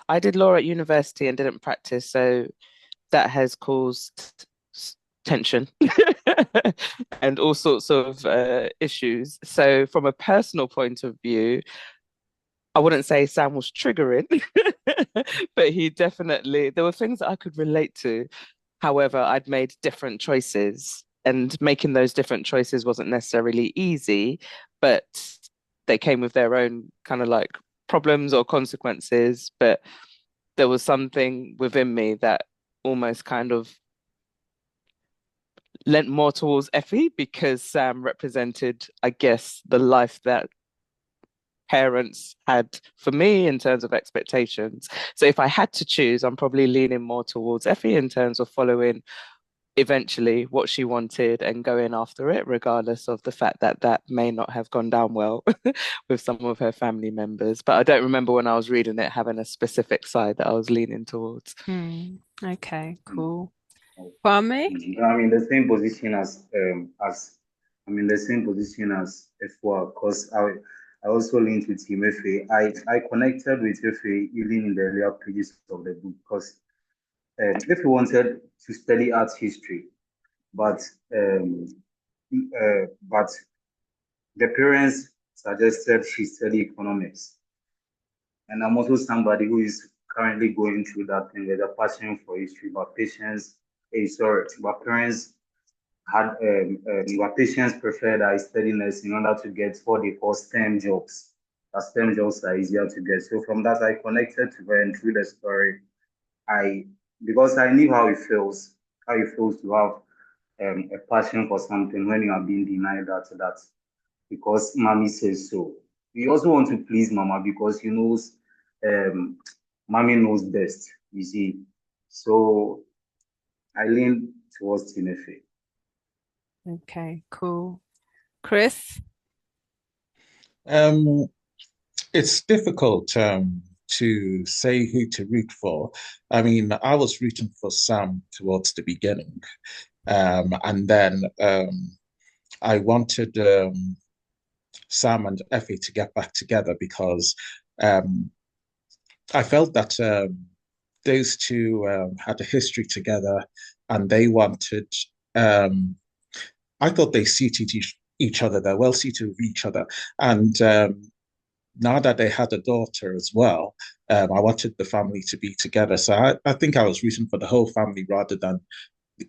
I did law at university and didn't practice, so that has caused tension and all sorts of issues. So, from a personal point of view, I wouldn't say Sam was triggering, but there were things that I could relate to. However, I'd made different choices, and making those different choices wasn't necessarily easy, but they came with their own kind of like problems or consequences. But there was something within me that almost kind of lent more towards Efe because Sam represented, I guess, the life that parents had for me in terms of expectations. So if I had to choose, I'm probably leaning more towards Efe in terms of following eventually what she wanted and going after it, regardless of the fact that that may not have gone down well with some of her family members. But I don't remember when I was reading it having a specific side that I was leaning towards. Okay, cool. Kwame? I'm in the same position as I'm in the same position as Efua, because I also linked with him. Efe. I connected with Efe even in the earlier pages of the book because Efe wanted to study art history, but but the parents suggested she study economics. And I'm also somebody who is currently going through that thing with a passion for history, but but parents had but patients preferred I study nursing in order to get what they call STEM jobs. The STEM jobs are easier to get. So from that, I connected to her, and through the story, because I knew how it feels to have a passion for something when you are being denied that because mommy says so. We also want to please mama because he knows mommy knows best, you see. So I lean towards Tinefe. Okay, cool. Chris? It's difficult to say who to root for. I mean, I was rooting for Sam towards the beginning. And then I wanted Sam and Efe to get back together because I felt that those two had a history together and they wanted, I thought they suited each other. They're well suited with each other. And now that they had a daughter as well, I wanted the family to be together. So I think I was rooting for the whole family rather than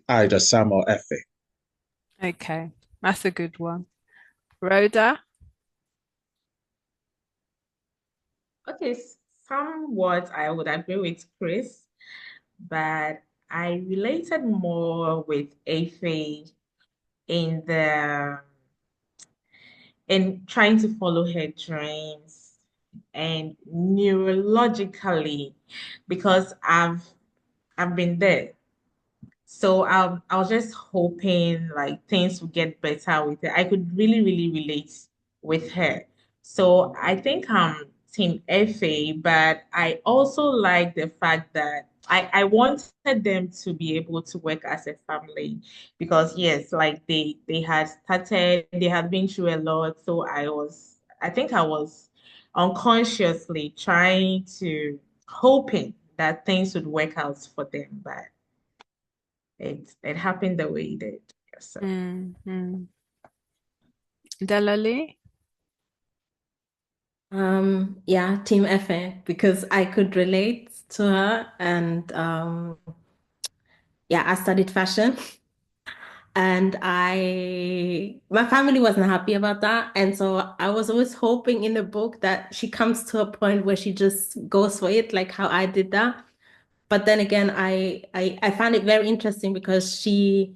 either Sam or Efe. Okay, that's a good one. Rhoda? Okay, somewhat I would agree with Chris, but I related more with Efe in the in trying to follow her dreams and neurologically because I've been there. So I was just hoping like things would get better with her. I could really, really relate with her. So I think I'm Team FA, but I also like the fact that I wanted them to be able to work as a family because yes, like they had started, they had been through a lot. So I think I was unconsciously trying to hoping that things would work out for them, but it happened the way it did. So Delali? Yeah, Team Efe, because I could relate to her and yeah, I studied fashion and my family wasn't happy about that. And so I was always hoping in the book that she comes to a point where she just goes for it, like how I did that. But then again, I found it very interesting because she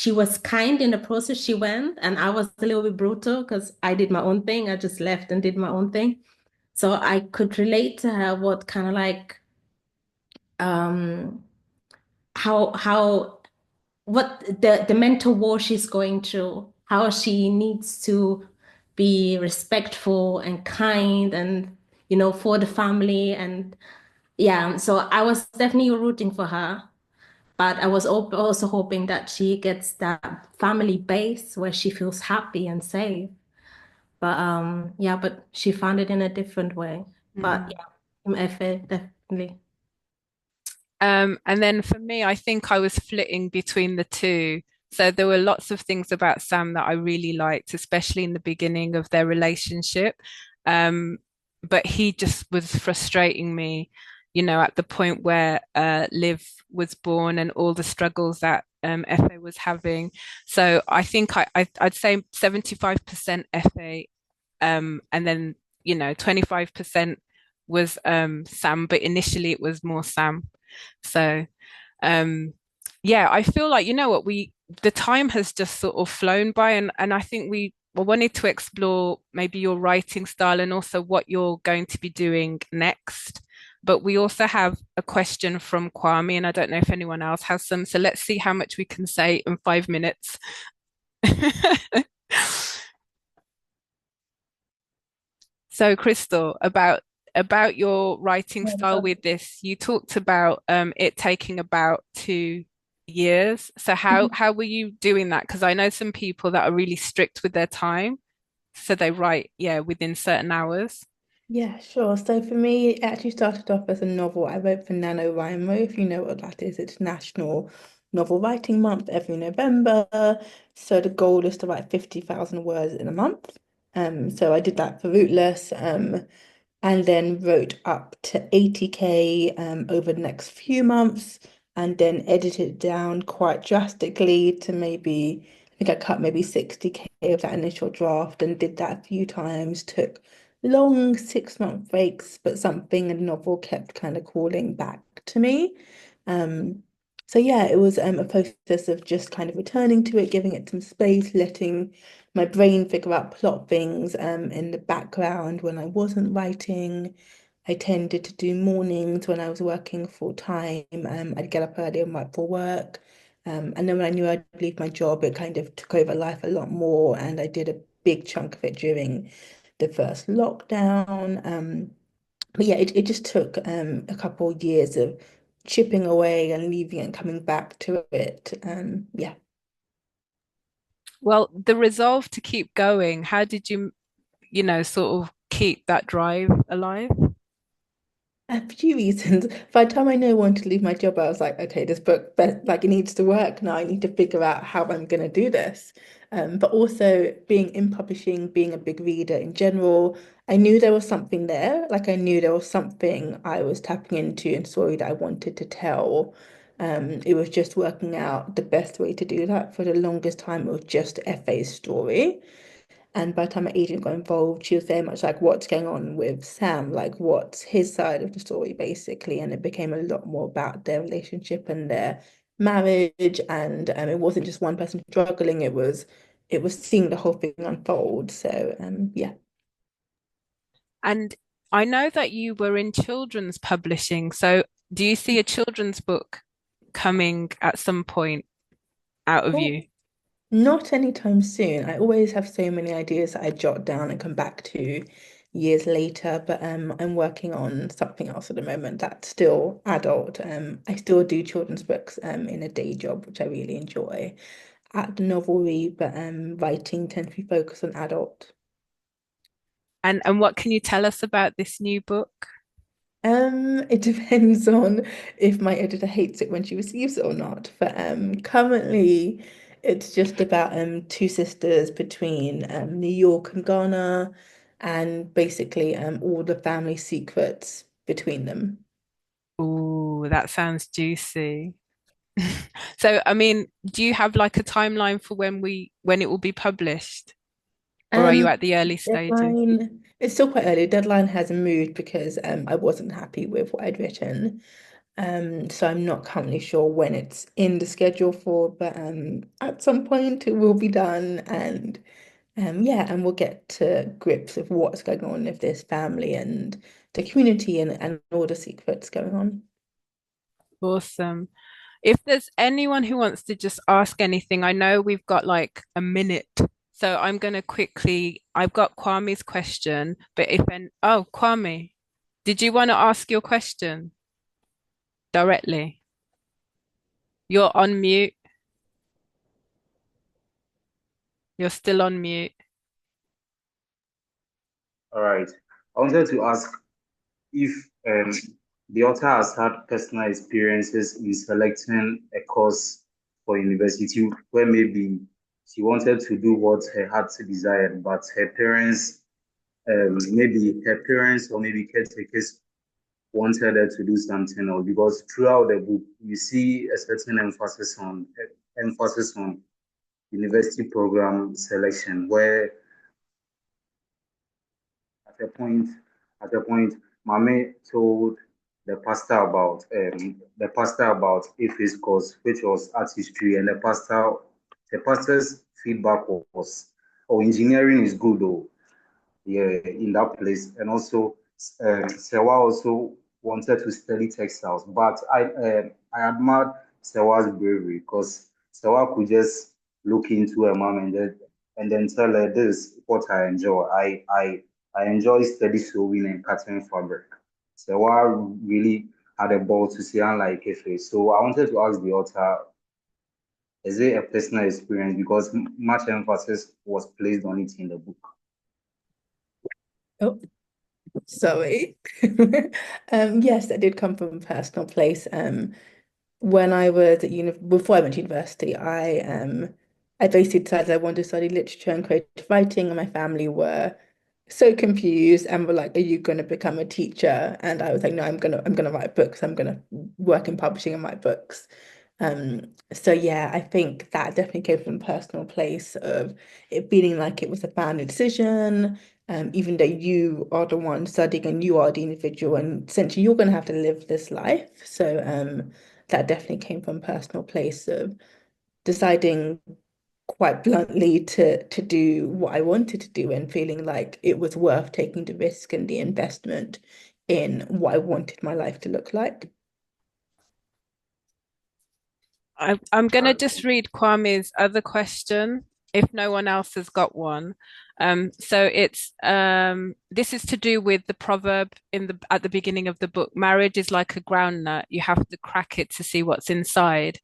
was kind in the process she went, and I was a little bit brutal because I did my own thing. I just left and did my own thing. So I could relate to her what kind of like um how what the mental war she's going through, how she needs to be respectful and kind and for the family and yeah, so I was definitely rooting for her. But I was also hoping that she gets that family base where she feels happy and safe. But yeah, but she found it in a different way. But yeah, MFA, definitely. And then for me, I think I was flitting between the two. So there were lots of things about Sam that I really liked, especially in the beginning of their relationship. But he just was frustrating me, at the point where Liv was born and all the struggles that Efe was having. So I think I'd say 75% Efe, and then 25% was Sam, but initially it was more Sam. So yeah, I feel like what the time has just sort of flown by, and I think we wanted to explore maybe your writing style and also what you're going to be doing next. but we also have a question from Kwame, and I don't know if anyone else has some. So let's see how much we can say in 5 minutes. So Krystle, about your writing style with this, you talked about it taking about 2 years. So how were you doing that? Because I know some people that are really strict with their time, so they write, within certain hours. Yeah, sure. So for me, it actually started off as a novel. I wrote for NaNoWriMo, if you know what that is. It's National Novel Writing Month every November. So the goal is to write 50,000 words in a month. So I did that for Rootless. And then wrote up to 80K over the next few months, and then edited it down quite drastically to maybe, I think I cut maybe 60K of that initial draft and did that a few times, took long 6-month breaks, but something in the novel kept kind of calling back to me. So yeah, it was a process of just kind of returning to it, giving it some space, letting my brain figure out plot things in the background when I wasn't writing. I tended to do mornings when I was working full time. I'd get up early and write for work. And then when I knew I'd leave my job, it kind of took over life a lot more. And I did a big chunk of it during the first lockdown. But yeah, it just took a couple of years of chipping away and leaving it and coming back to it. Yeah. Well, the resolve to keep going, how did you, sort of keep that drive alive? A few reasons. By the time I know I wanted to leave my job, I was like, okay, this book, but like it needs to work now. I need to figure out how I'm going to do this. But also being in publishing, being a big reader in general, I knew there was something there. Like I knew there was something I was tapping into and story that I wanted to tell. It was just working out the best way to do that. For the longest time, it was just Efe's story. And by the time my agent got involved, she was very much like, what's going on with Sam? Like, what's his side of the story, basically? And it became a lot more about their relationship and their marriage. And it wasn't just one person struggling, it was seeing the whole thing unfold. So yeah. And I know that you were in children's publishing. So do you see a children's book coming at some point out of Well, you? not anytime soon. I always have so many ideas that I jot down and come back to years later, but I'm working on something else at the moment that's still adult. I still do children's books in a day job, which I really enjoy at the novelry, but writing tends to be focused on adult. And what can you tell us about this new book? It depends on if my editor hates it when she receives it or not. But currently it's just about two sisters between New York and Ghana, and basically all the family secrets between them. Oh, that sounds juicy. So, I mean, do you have like a timeline for when it will be published, or are you Um, at the early stages? Deadline, it's still quite early. Deadline hasn't moved because I wasn't happy with what I'd written. So I'm not currently sure when it's in the schedule for, but at some point it will be done, and yeah, and we'll get to grips with what's going on with this family and the community and all the secrets going on. Awesome. If there's anyone who wants to just ask anything, I know we've got like a minute. So I'm going to quickly, I've got Kwame's question, but oh, Kwame, did you want to ask your question directly? You're on mute. You're still on mute. All right. I wanted to ask if the author has had personal experiences in selecting a course for university where maybe she wanted to do what her heart desired, but her parents, maybe her parents or maybe caretakers wanted her to do something else. Because throughout the book, you see a certain emphasis on university program selection, where at a point, at a point, Mame told the pastor about Efe's course, which was art history, and the pastor's feedback was, "Oh, engineering is good, though, yeah, in that place." And also, Sewa also wanted to study textiles, but I admired Sewa's bravery because Sewa could just look into her mom and then tell her this is what I enjoy. I enjoy study sewing and cutting fabric. Sewa really had a ball to say, unlike Efe. So I wanted to ask the author, is it a personal experience because much emphasis was placed on it in the book? Oh, sorry. Yes, that did come from a personal place. When I was at before I went to university, I basically decided I wanted to study literature and creative writing, and my family were so confused and were like, "Are you going to become a teacher?" And I was like, "No, I'm gonna write books. I'm gonna work in publishing and write books." So yeah, I think that definitely came from a personal place of it feeling like it was a family decision. Even though you are the one studying and you are the individual, and essentially you're going to have to live this life. So that definitely came from a personal place of deciding quite bluntly to do what I wanted to do and feeling like it was worth taking the risk and the investment in what I wanted my life to look like. I'm going to just read Kwame's other question if no one else has got one. So it's this is to do with the proverb at the beginning of the book. Marriage is like a groundnut. You have to crack it to see what's inside.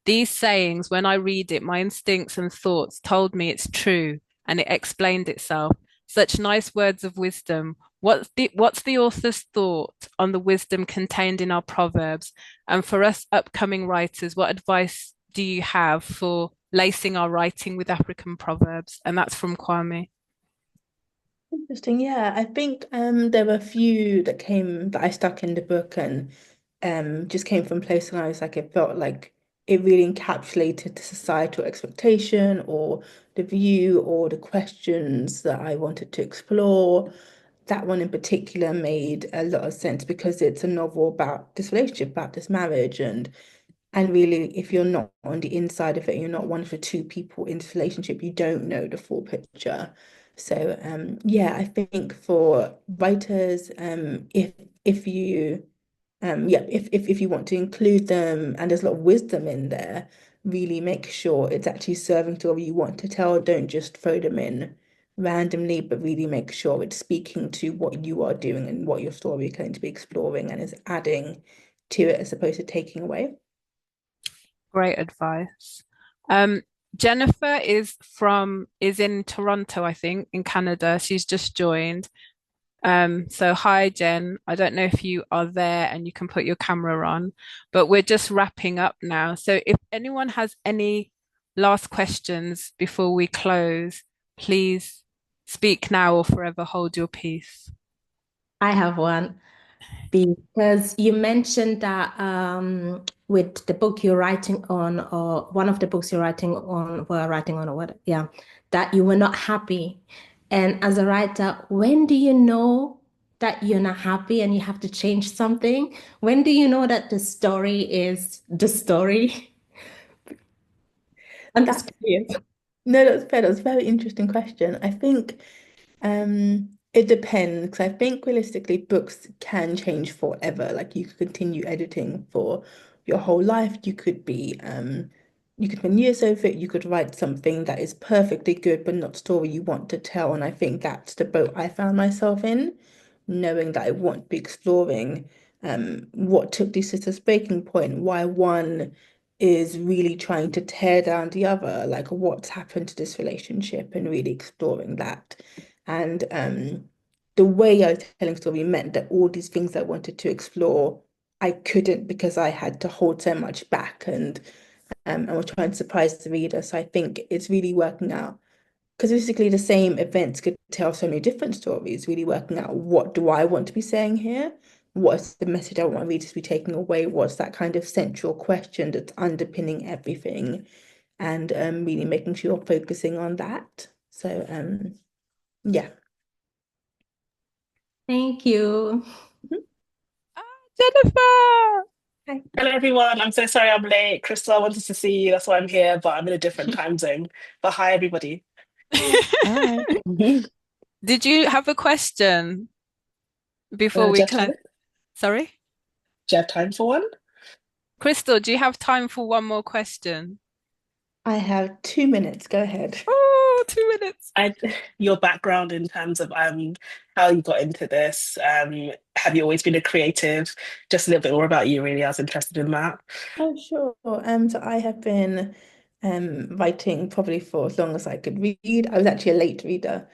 These sayings, when I read it, my instincts and thoughts told me it's true, and it explained itself. Such nice words of wisdom. What's the author's thought on the wisdom contained in our proverbs? And for us upcoming writers, what advice do you have for lacing our writing with African proverbs? And that's from Kwame. Interesting. Yeah, I think there were a few that I stuck in the book and just came from a place when I was like it felt like it really encapsulated the societal expectation or the view or the questions that I wanted to explore. That one in particular made a lot of sense because it's a novel about this relationship, about this marriage, and really, if you're not on the inside of it, you're not one of the two people in this relationship, you don't know the full picture. So yeah, I think for writers, if you if you want to include them and there's a lot of wisdom in there, really make sure it's actually serving to what you want to tell. Don't just throw them in randomly, but really make sure it's speaking to what you are doing and what your story is going to be exploring and is adding to it as opposed to taking away. Great advice. Jennifer is in Toronto, I think, in Canada. She's just joined. So hi, Jen. I don't know if you are there and you can put your camera on, but we're just wrapping up now. So if anyone has any last questions before we close, please speak now or forever hold your peace. I have one. Because you mentioned that with the book you're writing on, or one of the books you're writing on, were writing on, or what, yeah, that you were not happy. And as a writer, when do you know that you're not happy and you have to change something? When do you know that the story is the story? I'm just curious. No, that's fair. That's a very interesting question. I think it depends because I think realistically books can change forever. Like you could continue editing for your whole life. You could spend years over it. You could write something that is perfectly good but not story you want to tell. And I think that's the boat I found myself in, knowing that I want to be exploring what took this as a breaking point, why one is really trying to tear down the other, like what's happened to this relationship and really exploring that. And the way I was telling story meant that all these things I wanted to explore, I couldn't because I had to hold so much back and was trying to surprise the reader. So I think it's really working out because basically the same events could tell so many different stories, really working out what do I want to be saying here? What is the message I want my readers to be taking away? What's that kind of central question that's underpinning everything? And really making sure you're focusing on that. So yeah. Thank you. Jennifer! Hi. Hello, everyone. I'm so sorry I'm late. Krystle, I wanted to see you. That's why I'm here, but I'm in a different time zone. But hi, everybody. Hi. Did you have a question before we Just close? Sorry? Do you have time for one? Krystle, do you have time for one more question? I have 2 minutes. Go ahead. Oh, 2 minutes. Your background in terms of how you got into this. Have you always been a creative? Just a little bit more about you, really. I was interested in that. Oh, sure. So I have been writing probably for as long as I could read. I was actually a late reader.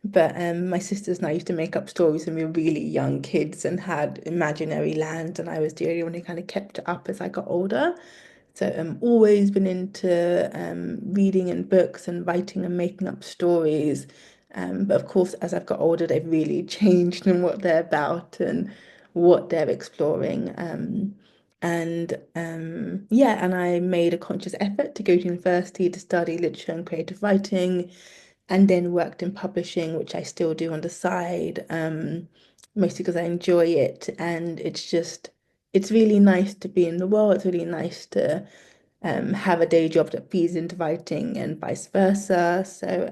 But my sisters and I used to make up stories when we were really young kids and had imaginary lands, and I was the only one who kind of kept it up as I got older. So always been into reading and books and writing and making up stories. But of course, as I've got older, they've really changed in what they're about and what they're exploring. Yeah, and I made a conscious effort to go to university to study literature and creative writing, and then worked in publishing, which I still do on the side, mostly because I enjoy it, and it's really nice to be in the world. It's really nice to have a day job that feeds into writing and vice versa. So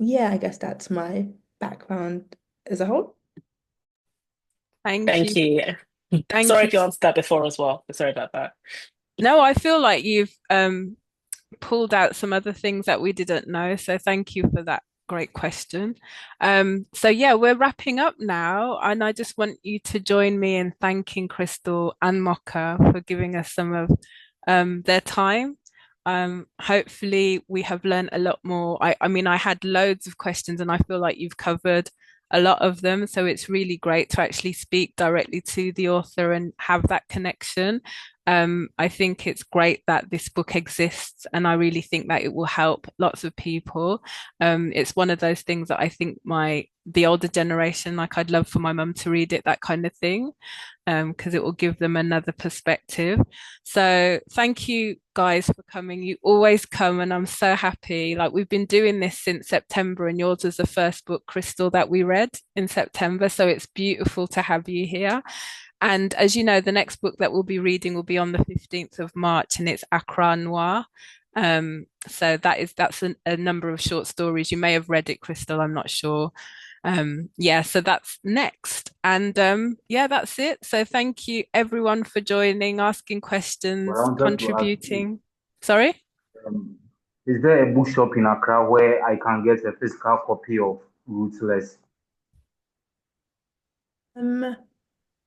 yeah, I guess that's my background as a whole. Thank Thank you. you. Thank Sorry you. if you answered that before as well. Sorry about that. No, I feel like you've pulled out some other things that we didn't know. So thank you for that great question. So yeah, we're wrapping up now, and I just want you to join me in thanking Krystle and Mocha for giving us some of their time. Hopefully we have learned a lot more. I mean, I had loads of questions, and I feel like you've covered a lot of them. So it's really great to actually speak directly to the author and have that connection. I think it's great that this book exists, and I really think that it will help lots of people. It's one of those things that I think the older generation, like I'd love for my mum to read it, that kind of thing, because it will give them another perspective. So thank you guys for coming. You always come, and I'm so happy. Like we've been doing this since September, and yours was the first book, Krystle, that we read in September. So it's beautiful to have you here. And as you know, the next book that we'll be reading will be on the 15th of March, and it's Accra Noir. So that's a number of short stories. You may have read it, Krystle, I'm not sure. Yeah, so that's next. And yeah, that's it. So thank you everyone for joining, asking But questions, I wanted to ask you, contributing. Sorry? um, is there a bookshop in Accra where I can get a physical copy of Rootless?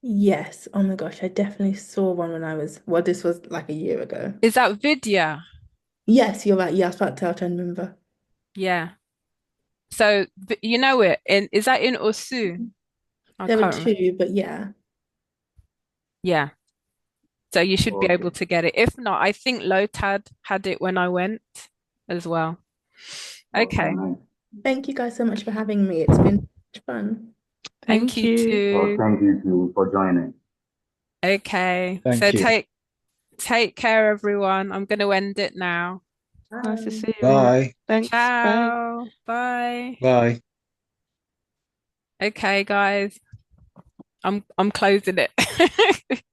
Yes. Oh my gosh, I definitely saw one when well, this was like a year ago. Is that Vidya? Yes, you're right. Yeah, I was about to tell, I don't remember. Yeah. So you know it. Is that in Osu? I There were can't remember. two, but yeah. Yeah. So you should be Okay. able to get it. If not, I think Lotad had it when I went as well. Okay, Okay. nice. Thank you guys so much for having me. It's been fun. Thank Thank you you. Well, too. thank you too for joining. Okay. So Thank you. take care, everyone. I'm going to end it now. Nice to Bye. see you all. Bye. Thanks. Bye. Ciao. Bye. Bye. Okay, guys. I'm closing it.